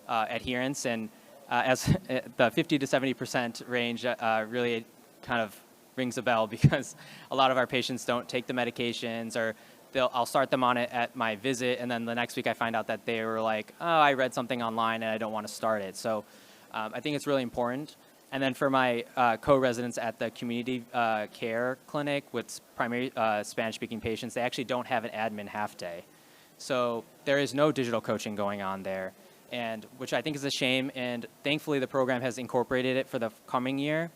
adherence, and as the 50 to 70% range really kind of rings a bell because a lot of our patients don't take the medications, or I'll start them on it at my visit, and then the next week I find out that they were like, oh, I read something online and I don't want to start it. So I think it's really important. And then for my co-residents at the community care clinic with primary Spanish-speaking patients, they actually don't have an admin half day. So there is no digital coaching going on there, and which I think is a shame. And thankfully, the program has incorporated it for the coming year.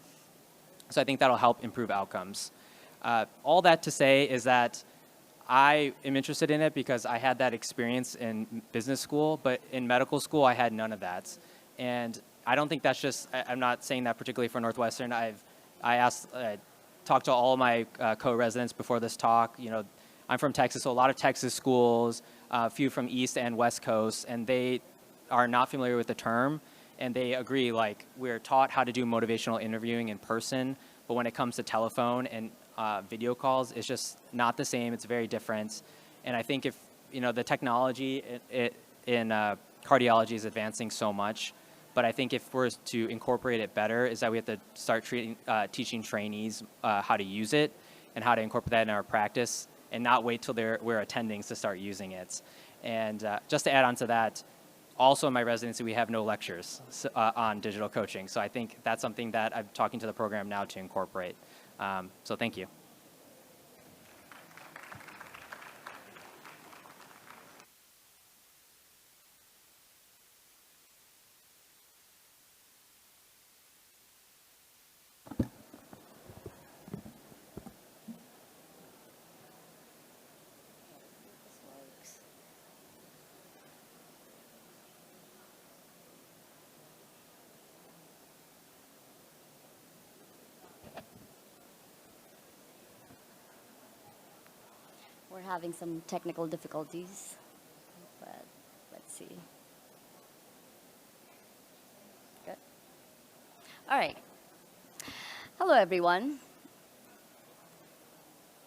So I think that'll help improve outcomes. All that to say is that I am interested in it because I had that experience in business school, but in medical school, I had none of that. And I don't think that's just, I'm not saying that particularly for Northwestern. I talked to all of my co-residents before this talk. I'm from Texas, so a lot of Texas schools, a few from East and West Coast, and they are not familiar with the term, and they agree, like, we're taught how to do motivational interviewing in person, but when it comes to telephone and video calls, it's just not the same. It's very different. And I think if, the technology in cardiology is advancing so much, but I think if we're to incorporate it better, is that we have to start teaching trainees how to use it and how to incorporate that in our practice, and not wait till we're attendings to start using it. And just to add on to that, also in my residency, we have no lectures on digital coaching. So I think that's something that I'm talking to the program now to incorporate. So thank you. We're having some technical difficulties, but let's see. Good. All right. Hello, everyone.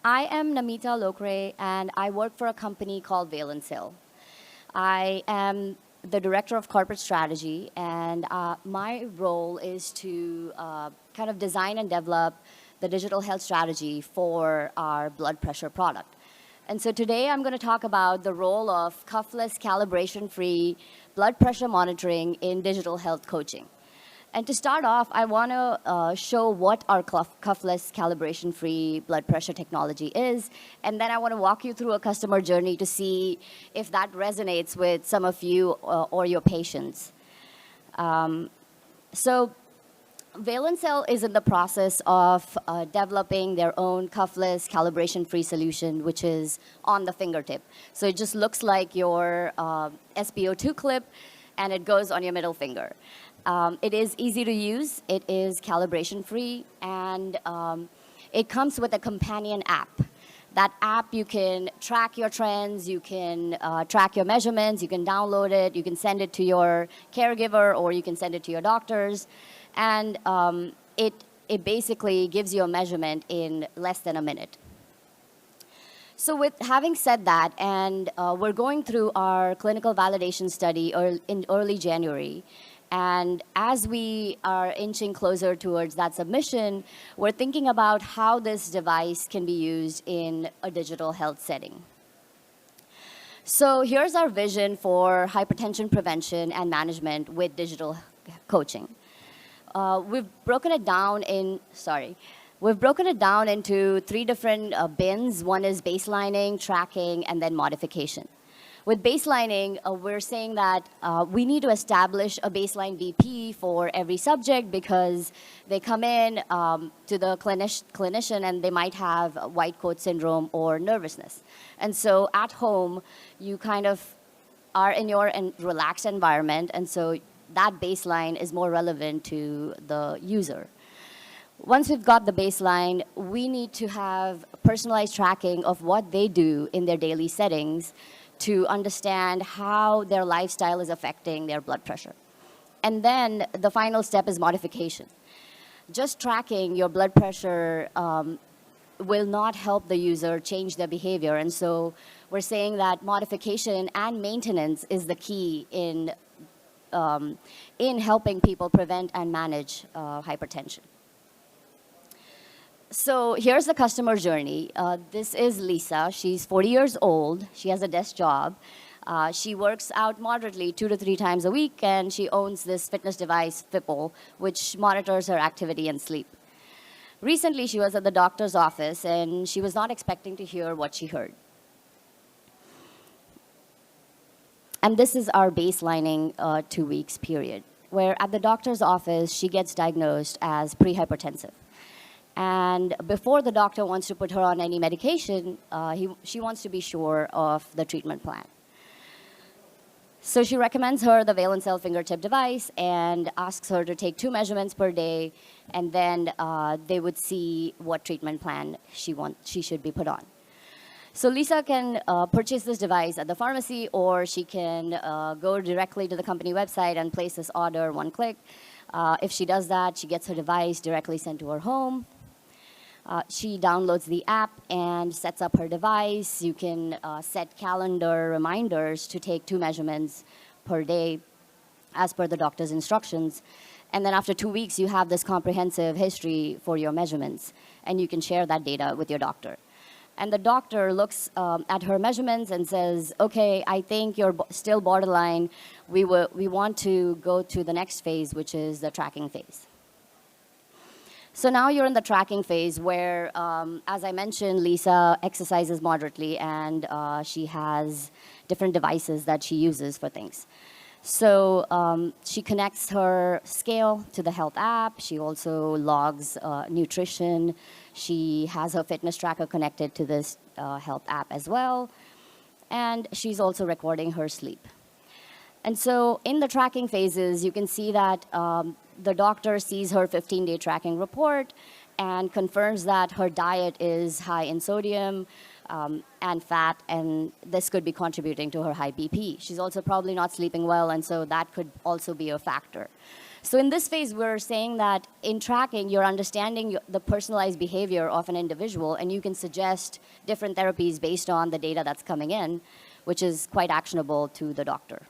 I am Namita Lokre, and I work for a company called Pavilion. I am the Director of Corporate Strategy, and my role is to kind of design and develop the digital health strategy for our blood pressure product. And so today I'm going to talk about the role of cuffless, calibration-free blood pressure monitoring in digital health coaching. And to start off, I want to show what our cuffless, calibration-free blood pressure technology is, and then I want to walk you through a customer journey to see if that resonates with some of you or your patients. So Pavilion is in the process of developing their own cuffless, calibration-free solution, which is on the fingertip. So it just looks like your SpO2 clip, and it goes on your middle finger. It is easy to use, it is calibration-free, and it comes with a companion app. That app, you can track your trends, you can track your measurements, you can download it, you can send it to your caregiver, or you can send it to your doctors. And it basically gives you a measurement in less than a minute. So with having said that, and we're going through our clinical validation study in early January, and as we are inching closer towards that submission, we're thinking about how this device can be used in a digital health setting. So here's our vision for hypertension prevention and management with digital coaching. We've broken it down into three different bins. One is baselining, tracking, and then modification. With baselining, we're saying that we need to establish a baseline BP for every subject because they come in to the clinician and they might have white coat syndrome or nervousness. And so at home, you kind of are in your relaxed environment, and so that baseline is more relevant to the user. Once we've got the baseline, we need to have personalized tracking of what they do in their daily settings to understand how their lifestyle is affecting their blood pressure. And then the final step is modification. Just tracking your blood pressure will not help the user change their behavior. And so we're saying that modification and maintenance is the key in helping people prevent and manage hypertension. So here's the customer journey. This is Lisa. She's 40 years old. She has a desk job. She works out moderately 2 to 3 times a week, and she owns this fitness device, Fipple, which monitors her activity and sleep. Recently, she was at the doctor's office, and she was not expecting to hear what she heard. And this is our baselining 2 weeks period, where at the doctor's office, she gets diagnosed as prehypertensive. And before the doctor wants to put her on any medication, she wants to be sure of the treatment plan. So she recommends her the Pavilion fingertip device and asks her to take 2 measurements per day, and then they would see what treatment plan she should be put on. So Lisa can purchase this device at the pharmacy, or she can go directly to the company website and place this order one click. If she does that, she gets her device directly sent to her home. She downloads the app and sets up her device. You can set calendar reminders to take 2 measurements per day as per the doctor's instructions. And then after 2 weeks, you have this comprehensive history for your measurements, and you can share that data with your doctor. And the doctor looks at her measurements and says, okay, I think you're still borderline. We want to go to the next phase, which is the tracking phase. So now you're in the tracking phase where, as I mentioned, Lisa exercises moderately, and she has different devices that she uses for things. So she connects her scale to the health app. She also logs nutrition. She has her fitness tracker connected to this health app as well. And she's also recording her sleep. And so in the tracking phases, you can see that the doctor sees her 15-day tracking report and confirms that her diet is high in sodium and fat, and this could be contributing to her high BP. She's also probably not sleeping well, and so that could also be a factor. So in this phase, we're saying that in tracking, you're understanding the personalized behavior of an individual, and you can suggest different therapies based on the data that's coming in, which is quite actionable to the doctor.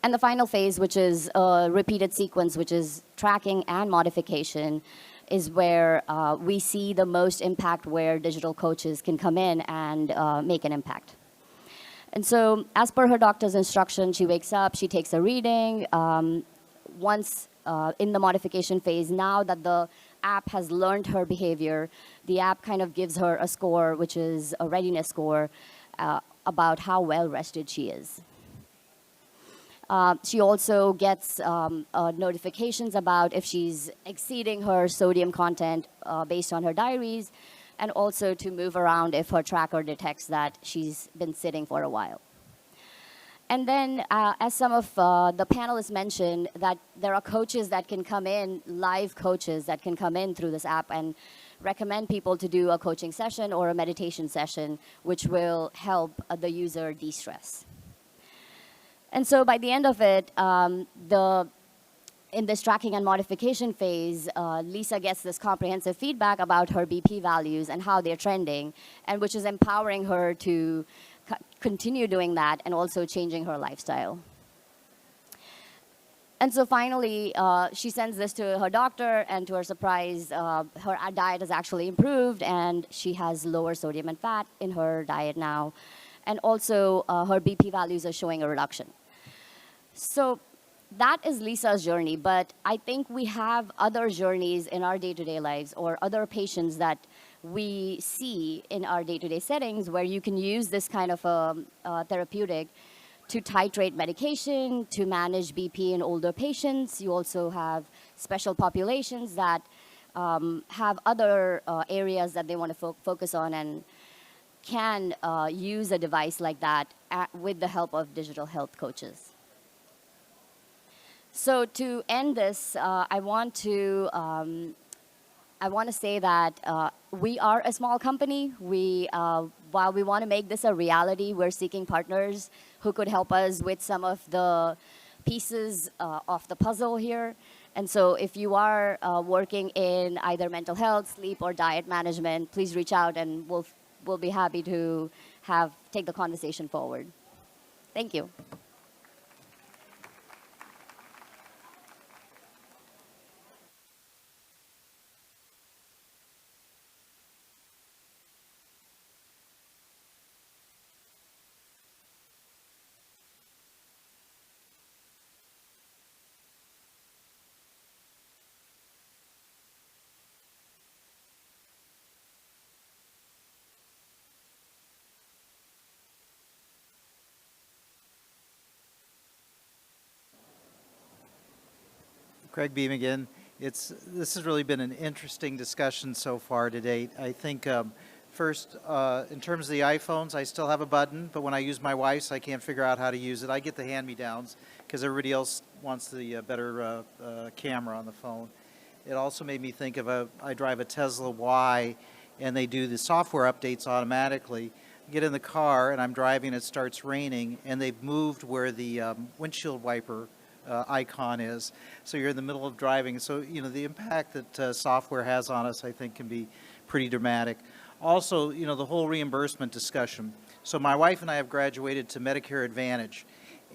And the final phase, which is a repeated sequence, which is tracking and modification, is where we see the most impact, where digital coaches can come in and make an impact. And so as per her doctor's instruction, she wakes up, she takes a reading. Once in the modification phase, now that the app has learned her behavior, the app kind of gives her a score, which is a readiness score, about how well rested she is. She also gets notifications about if she's exceeding her sodium content based on her diaries, and also to move around if her tracker detects that she's been sitting for a while. And then, as some of the panelists mentioned, that there are coaches that can come in, live coaches that can come in through this app and recommend people to do a coaching session or a meditation session, which will help the user de-stress. And so by the end of it, in this tracking and modification phase, Lisa gets this comprehensive feedback about her BP values and how they're trending, and which is empowering her to continue doing that and also changing her lifestyle. And so finally, she sends this to her doctor, and to her surprise, her diet has actually improved, and she has lower sodium and fat in her diet now. And also, her BP values are showing a reduction. So that is Lisa's journey, but I think we have other journeys in our day-to-day lives, or other patients that we see in our day-to-day settings, where you can use this kind of a therapeutic to titrate medication, to manage BP in older patients. You also have special populations that have other areas that they want to focus on, and can use a device like that with the help of digital health coaches. So to end this, I want to say that we are a small company. While we want to make this a reality, we're seeking partners who could help us with some of the pieces of the puzzle here. And so if you are working in either mental health, sleep, or diet management, please reach out, and we'll be happy to take the conversation forward. Thank you. Craig Beam again. This has really been an interesting discussion so far to date. I think first, in terms of the iPhones, I still have a button, but when I use my wife's, I can't figure out how to use it. I get the hand-me-downs because everybody else wants the better camera on the phone. It also made me think of I drive a Tesla Y, and they do the software updates automatically. Get in the car, and I'm driving, it starts raining, and they've moved where the windshield wiper icon is. So you're in the middle of driving. So, you know, the impact that software has on us, I think, can be pretty dramatic. Also, you know, the whole reimbursement discussion. So my wife and I have graduated to Medicare Advantage,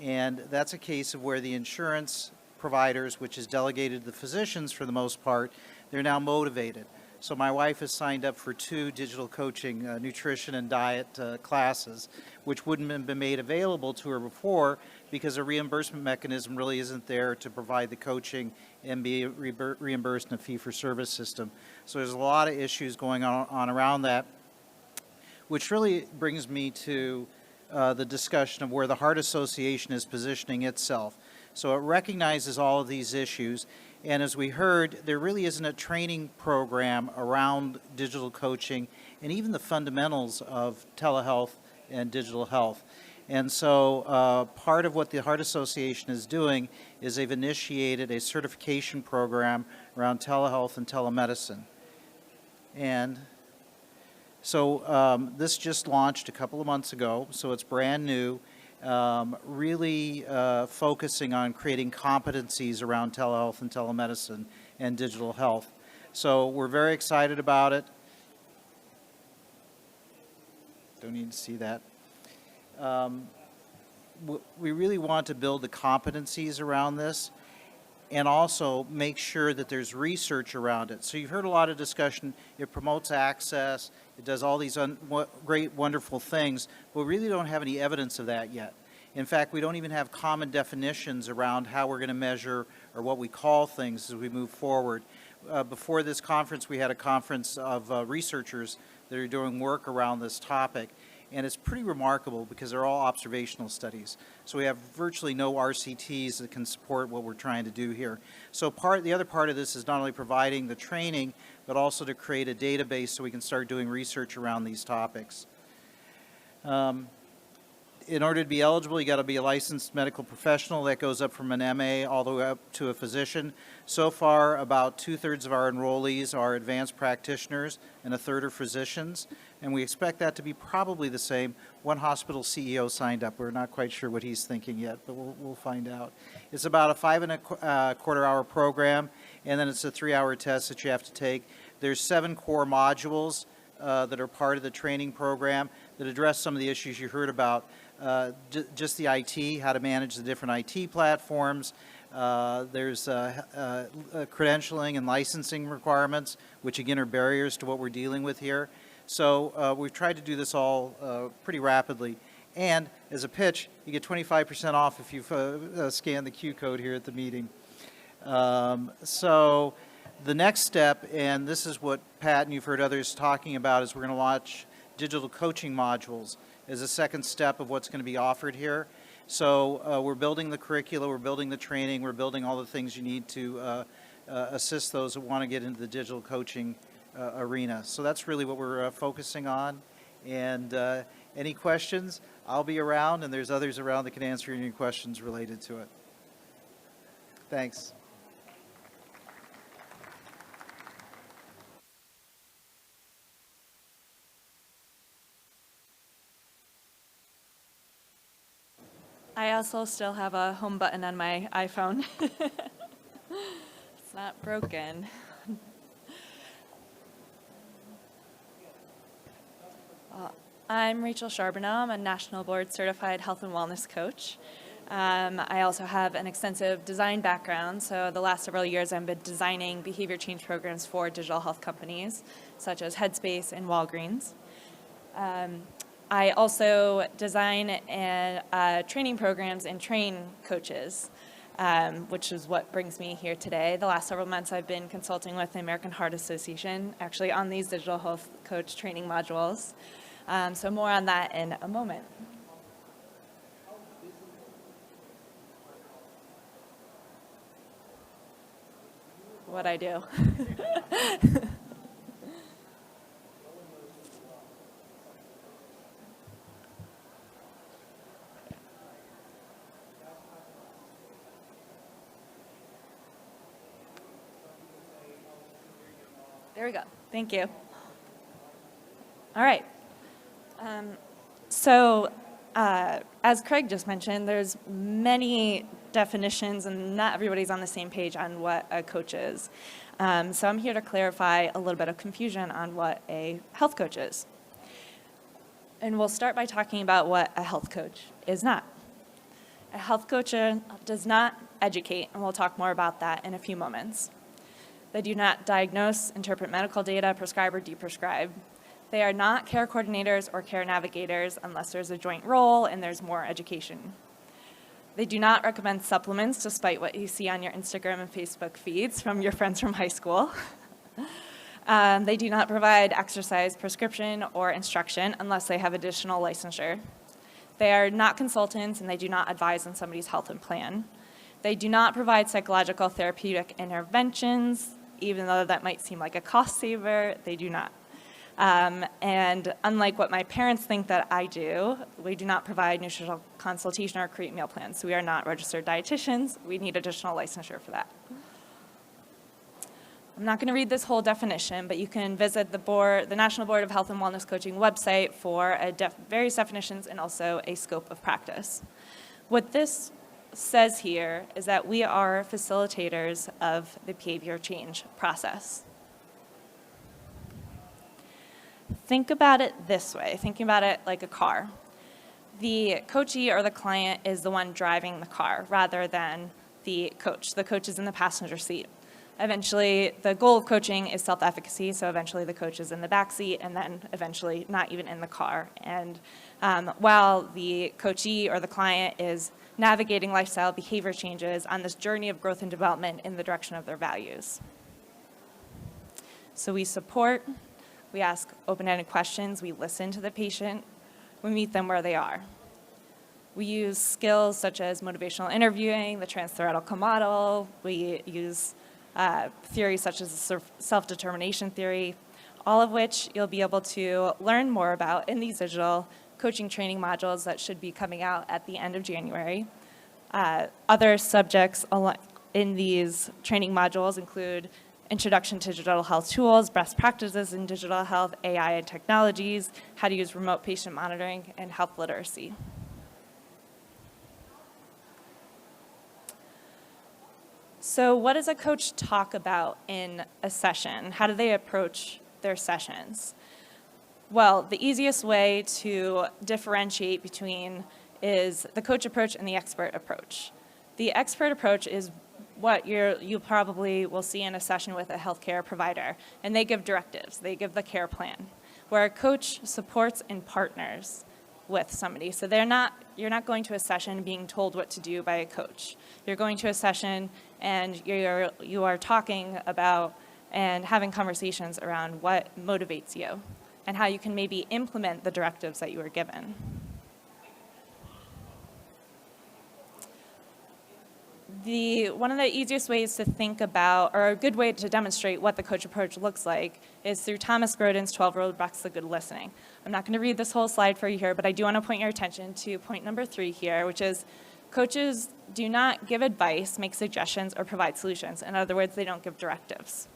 and that's a case of where the insurance providers, which is delegated to the physicians for the most part, they're now motivated. So my wife has signed up for 2 digital coaching, nutrition and diet classes, which wouldn't have been made available to her before because a reimbursement mechanism really isn't there to provide the coaching and be reimbursed in a fee-for-service system. So there's a lot of issues going on around that, which really brings me to the discussion of where the Heart Association is positioning itself. So it recognizes all of these issues, and as we heard, there really isn't a training program around digital coaching and even the fundamentals of telehealth and digital health. And so part of what the Heart Association is doing is they've initiated a certification program around telehealth and telemedicine. And so this just launched a couple of months ago, so it's brand new. Really focusing on creating competencies around telehealth and telemedicine and digital health. So we're very excited about it. Don't need to see that. We really want to build the competencies around this and also make sure that there's research around it. So you've heard a lot of discussion. It promotes access. It does all these great, wonderful things, but we really don't have any evidence of that yet. In fact, we don't even have common definitions around how we're going to measure or what we call things as we move forward. Before this conference, we had a conference of researchers that are doing work around this topic, and it's pretty remarkable because they're all observational studies. So we have virtually no RCTs that can support what we're trying to do here. So the other part of this is not only providing the training, but also to create a database so we can start doing research around these topics. In order to be eligible, you got to be a licensed medical professional. That goes up from an MA all the way up to a physician. So far, about 2/3 of our enrollees are advanced practitioners and 1/3 are physicians. And we expect that to be probably the same. One hospital CEO signed up. We're not quite sure what he's thinking yet, but we'll find out. It's about a 5.25-hour program, and then it's a 3-hour test that you have to take. There's 7 core modules that are part of the training program that address some of the issues you heard about. Just the IT, how to manage the different IT platforms. There's credentialing and licensing requirements, which again are barriers to what we're dealing with here. So we've tried to do this all pretty rapidly. And as a pitch, you get 25% off if you scan the Q code here at the meeting. So the next step, and this is what Pat and you've heard others talking about, is we're going to launch digital coaching modules as a second step of what's going to be offered here. So we're building the curricula, we're building the training, we're building all the things you need to assist those that want to get into the digital coaching arena. So that's really what we're focusing on. And any questions? I'll be around, and there's others around that can answer any questions related to it. Thanks. I also still have a home button on my iPhone. It's not broken. I'm Rachel Charbonneau. I'm a National Board Certified Health and Wellness Coach. I also have an extensive design background, so the last several years I've been designing behavior change programs for digital health companies, such as Headspace and Walgreens. I also design training programs and train coaches, which is what brings me here today. The last several months I've been consulting with the American Heart Association, actually on these digital health coach training modules. So more on that in a moment. What I do. There we go. Thank you. All right. So as Craig just mentioned, there's many definitions and not everybody's on the same page on what a coach is. So I'm here to clarify a little bit of confusion on what a health coach is. And we'll start by talking about what a health coach is not. A health coach does not educate, and we'll talk more about that in a few moments. They do not diagnose, interpret medical data, prescribe, or deprescribe. They are not care coordinators or care navigators unless there's a joint role and there's more education. They do not recommend supplements, despite what you see on your Instagram and Facebook feeds from your friends from high school. They do not provide exercise prescription or instruction unless they have additional licensure. They are not consultants, and they do not advise on somebody's health and plan. They do not provide psychological therapeutic interventions, even though that might seem like a cost saver, they do not. And unlike what my parents think that I do, we do not provide nutritional consultation or create meal plans. So we are not registered dietitians. We need additional licensure for that. I'm not going to read this whole definition, but you can visit the National Board of Health and Wellness Coaching website for various definitions and also a scope of practice. What this says here is that we are facilitators of the behavior change process. Think about it this way, thinking about it like a car. The coachee or the client is the one driving the car rather than the coach. The coach is in the passenger seat. Eventually, the goal of coaching is self-efficacy, so eventually the coach is in the back seat and then eventually not even in the car. And while the coachee or the client is navigating lifestyle behavior changes on this journey of growth and development in the direction of their values. So we support, we ask open-ended questions, we listen to the patient, we meet them where they are. We use skills such as motivational interviewing, the trans-theoretical model, we use theories such as self-determination theory, all of which you'll be able to learn more about in these digital coaching training modules that should be coming out at the end of January. Other subjects in these training modules include Introduction to Digital Health Tools, Best Practices in Digital Health, AI and Technologies, How to Use Remote Patient Monitoring, and Health Literacy. So what does a coach talk about in a session? How do they approach their sessions? Well, the easiest way to differentiate between is the coach approach and the expert approach. The expert approach is what you probably will see in a session with a healthcare provider, and they give directives, they give the care plan, where a coach supports and partners with somebody. So you're not going to a session being told what to do by a coach. You're going to a session and you are talking about and having conversations around what motivates you and how you can maybe implement the directives that you were given. One of the easiest ways to think about, or a good way to demonstrate what the coach approach looks like, is through Thomas Grodin's 12 Roadblocks to Good Listening. I'm not going to read this whole slide for you here, but I do want to point your attention to point number 3 here, which is coaches do not give advice, make suggestions, or provide solutions. In other words, they don't give directives.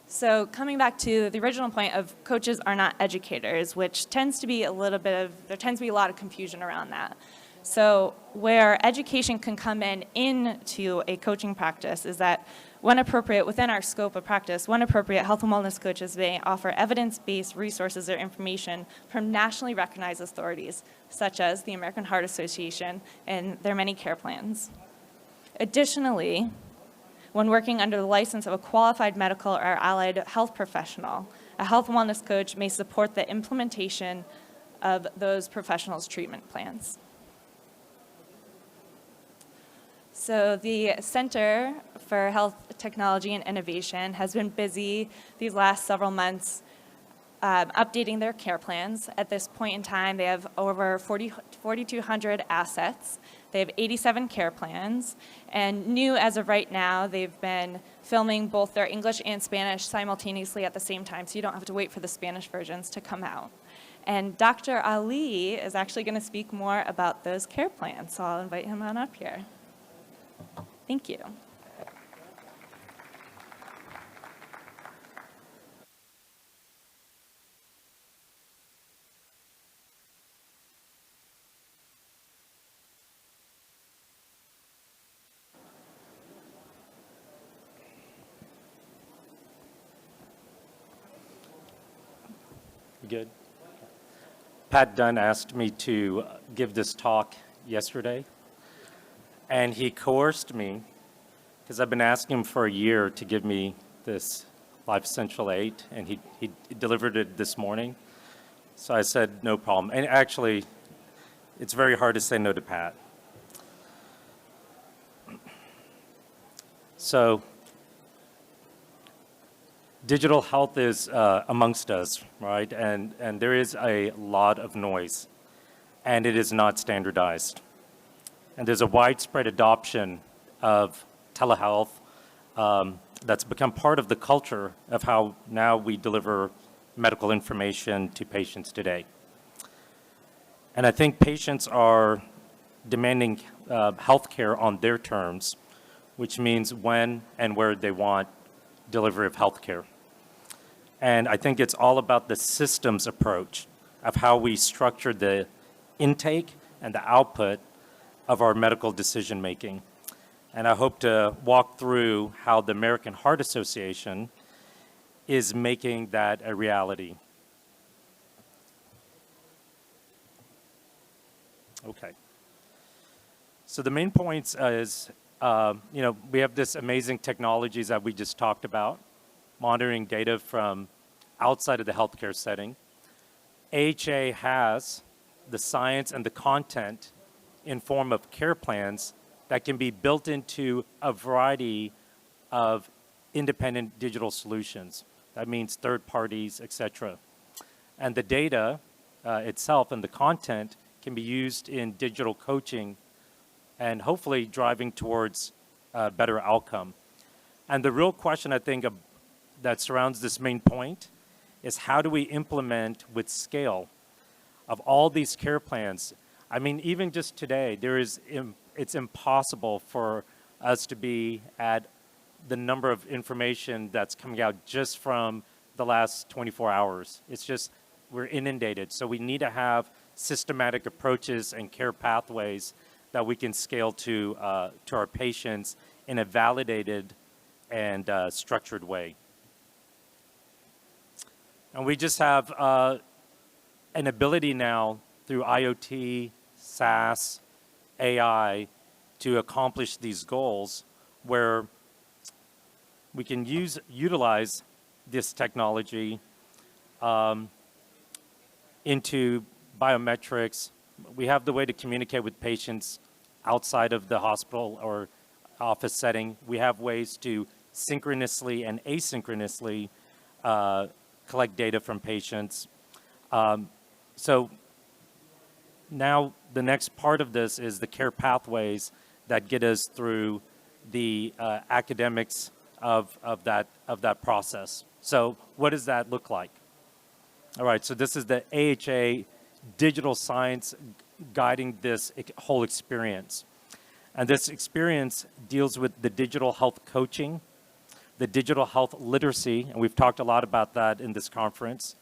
So coming back to the original point of coaches are not educators, which tends to be there tends to be a lot of confusion around that. So where education can come into a coaching practice is that when appropriate, within our scope of practice, when appropriate, health and wellness coaches may offer evidence-based resources or information from nationally recognized authorities, such as the American Heart Association and their many care plans. Additionally, when working under the license of a qualified medical or allied health professional, a health and wellness coach may support the implementation of those professionals' treatment plans. So the Center for Health Technology and Innovation has been busy these last several months updating their care plans. At this point in time, they have over 4,200 assets. They have 87 care plans, and new as of right now, they've been filming both their English and Spanish simultaneously at the same time, so you don't have to wait for the Spanish versions to come out. And Dr. Ali is actually going to speak more about those care plans, so I'll invite him on up here. Thank you. Good. Pat Dunn asked me to give this talk yesterday, and he coerced me because I've been asking him for a year to give me this Life Essential 8, and he delivered it this morning. So I said, no problem. And actually, it's very hard to say no to Pat. So digital health is amongst us, right? And there is a lot of noise, and it is not standardized. And there's a widespread adoption of telehealth that's become part of the culture of how now we deliver medical information to patients today. And I think patients are demanding health care on their terms, which means when and where they want delivery of health care. And I think it's all about the systems approach of how we structure the intake and the output of our medical decision making. And I hope to walk through how the American Heart Association is making that a reality. Okay. So the main points is, we have this amazing technologies that we just talked about, monitoring data from outside of the healthcare setting. AHA has the science and the content in form of care plans that can be built into a variety of independent digital solutions. That means third parties, et cetera. And the data itself and the content can be used in digital coaching and hopefully driving towards a better outcome. And the real question I think that surrounds this main point is how do we implement with scale of all these care plans? I mean, even just today, it's impossible for us to be at the number of information that's coming out just from the last 24 hours. It's just, we're inundated. So we need to have systematic approaches and care pathways that we can scale to our patients in a validated and structured way. And we just have an ability now through IoT, SaaS, AI to accomplish these goals where we can utilize this technology into biometrics. We have the way to communicate with patients outside of the hospital or office setting. We have ways to synchronously and asynchronously collect data from patients. So now the next part of this is the care pathways that get us through the academics of that process. So what does that look like? All right, so this is the AHA digital science guiding this whole experience. And this experience deals with the digital health coaching, the digital health literacy, and we've talked a lot about that in this conference,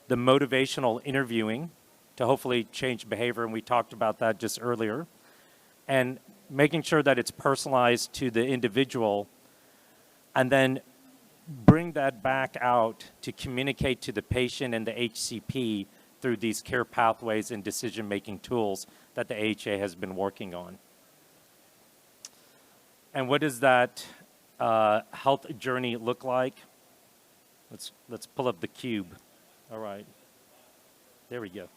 the motivational interviewing to hopefully change behavior, and we talked about that just earlier, and making sure that it's personalized to the individual, and then bring that back out to communicate to the patient and the HCP through these care pathways and decision-making tools that the AHA has been working on. And what does that health journey look like? Let's pull up the cube. All right, there we go.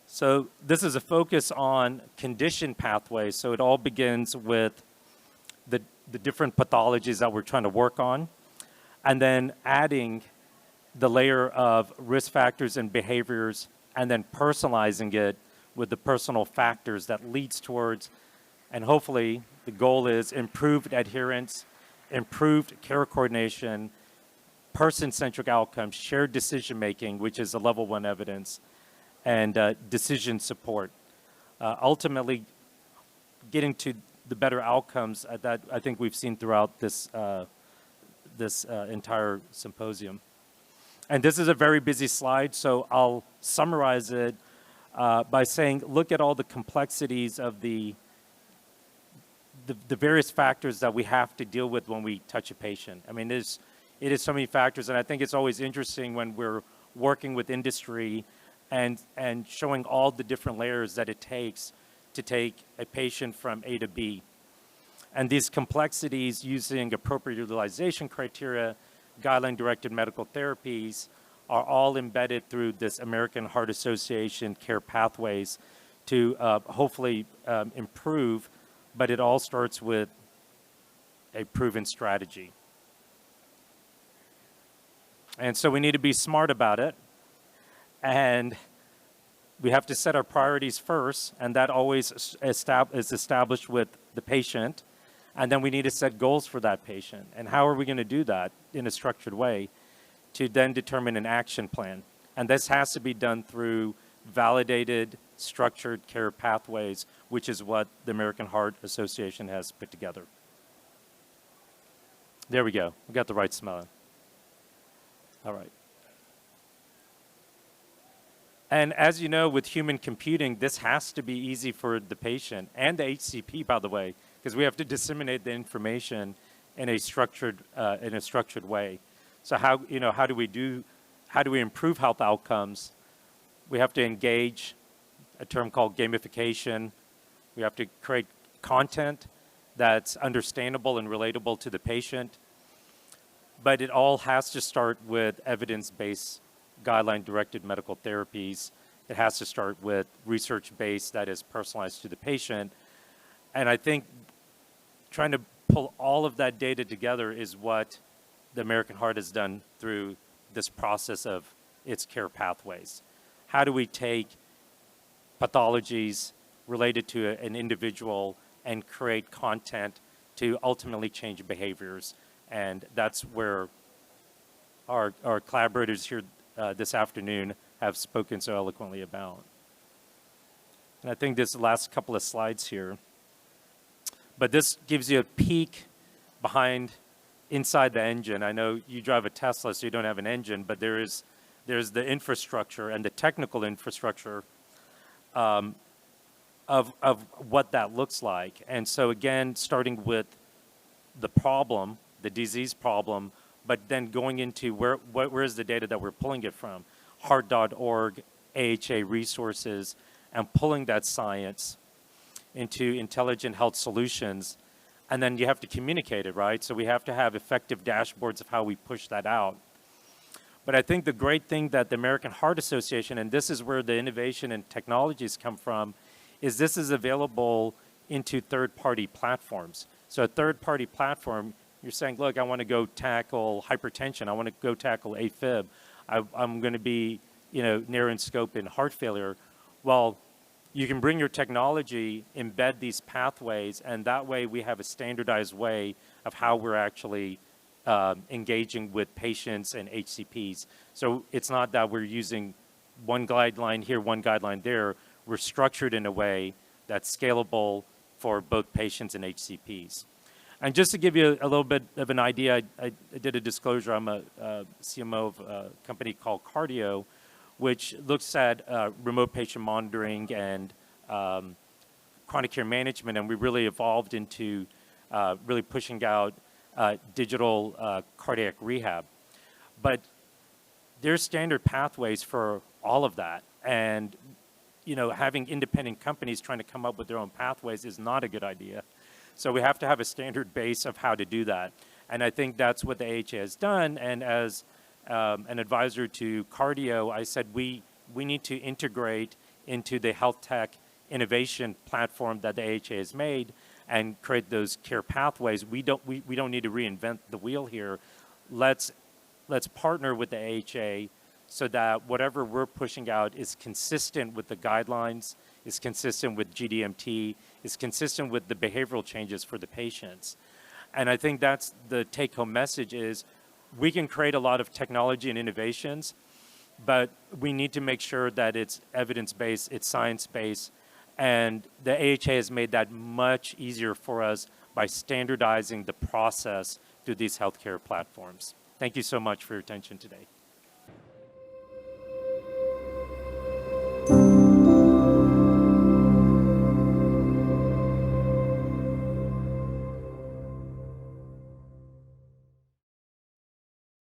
So this is a focus on condition pathways. So it all begins with the different pathologies that we're trying to work on, and then adding the layer of risk factors and behaviors, and then personalizing it with the personal factors that leads towards, and hopefully the goal is improved adherence, improved care coordination, person-centric outcomes, shared decision-making, which is a level 1 evidence, and decision support. Ultimately, getting to the better outcomes that I think we've seen throughout this entire symposium. And this is a very busy slide, so I'll summarize it by saying, look at all the complexities of the various factors that we have to deal with when we touch a patient. I mean, it is so many factors, and I think it's always interesting when we're working with industry and showing all the different layers that it takes to take a patient from A to B. And these complexities using appropriate utilization criteria, guideline-directed medical therapies, are all embedded through this American Heart Association care pathways to hopefully improve, but it all starts with a proven strategy. And so we need to be smart about it, and we have to set our priorities first, and that always is established with the patient. And then we need to set goals for that patient. And how are we going to do that in a structured way to then determine an action plan? And this has to be done through validated, structured care pathways, which is what the American Heart Association has put together. There we go. We got the right smell. All right. And as you know, with human computing, this has to be easy for the patient and the HCP, by the way, because we have to disseminate the information in a structured way. So how do we improve health outcomes? We have to engage a term called gamification. We have to create content that's understandable and relatable to the patient. But it all has to start with evidence-based guideline-directed medical therapies. It has to start with research-based that is personalized to the patient. And I think trying to pull all of that data together is what the American Heart has done through this process of its care pathways. How do we take pathologies related to an individual and create content to ultimately change behaviors? And that's where our collaborators here this afternoon have spoken so eloquently about. And I think this last couple of slides here, but this gives you a peek behind inside the engine. I know you drive a Tesla, so you don't have an engine, but there's the infrastructure and the technical infrastructure of what that looks like. And so again, starting with the problem, the disease problem, but then going into where is the data that we're pulling it from? Heart.org, AHA resources, and pulling that science into intelligent health solutions. And then you have to communicate it, right? So we have to have effective dashboards of how we push that out. But I think the great thing that the American Heart Association, and this is where the innovation and technologies come from, is this is available into third-party platforms. So a third-party platform, you're saying, look, I want to go tackle hypertension. I want to go tackle AFib. I'm going to be, narrow in scope in heart failure. Well, you can bring your technology, embed these pathways, and that way we have a standardized way of how we're actually engaging with patients and HCPs. So it's not that we're using one guideline here, one guideline there. We're structured in a way that's scalable for both patients and HCPs. And just to give you a little bit of an idea, I did a disclosure. I'm a CMO of a company called Cardio, which looks at remote patient monitoring and chronic care management, and we really evolved into really pushing out digital cardiac rehab. But there's standard pathways for all of that, and having independent companies trying to come up with their own pathways is not a good idea. So we have to have a standard base of how to do that. And I think that's what the AHA has done. And as an advisor to Cardio, I said we need to integrate into the health tech innovation platform that the AHA has made and create those care pathways. We don't need to reinvent the wheel here. Let's partner with the AHA so that whatever we're pushing out is consistent with the guidelines, is consistent with GDMT, is consistent with the behavioral changes for the patients. And I think that's the take-home message is we can create a lot of technology and innovations, but we need to make sure that it's evidence-based, it's science-based, And the AHA has made that much easier for us by standardizing the process through these healthcare platforms. Thank you so much for your attention today.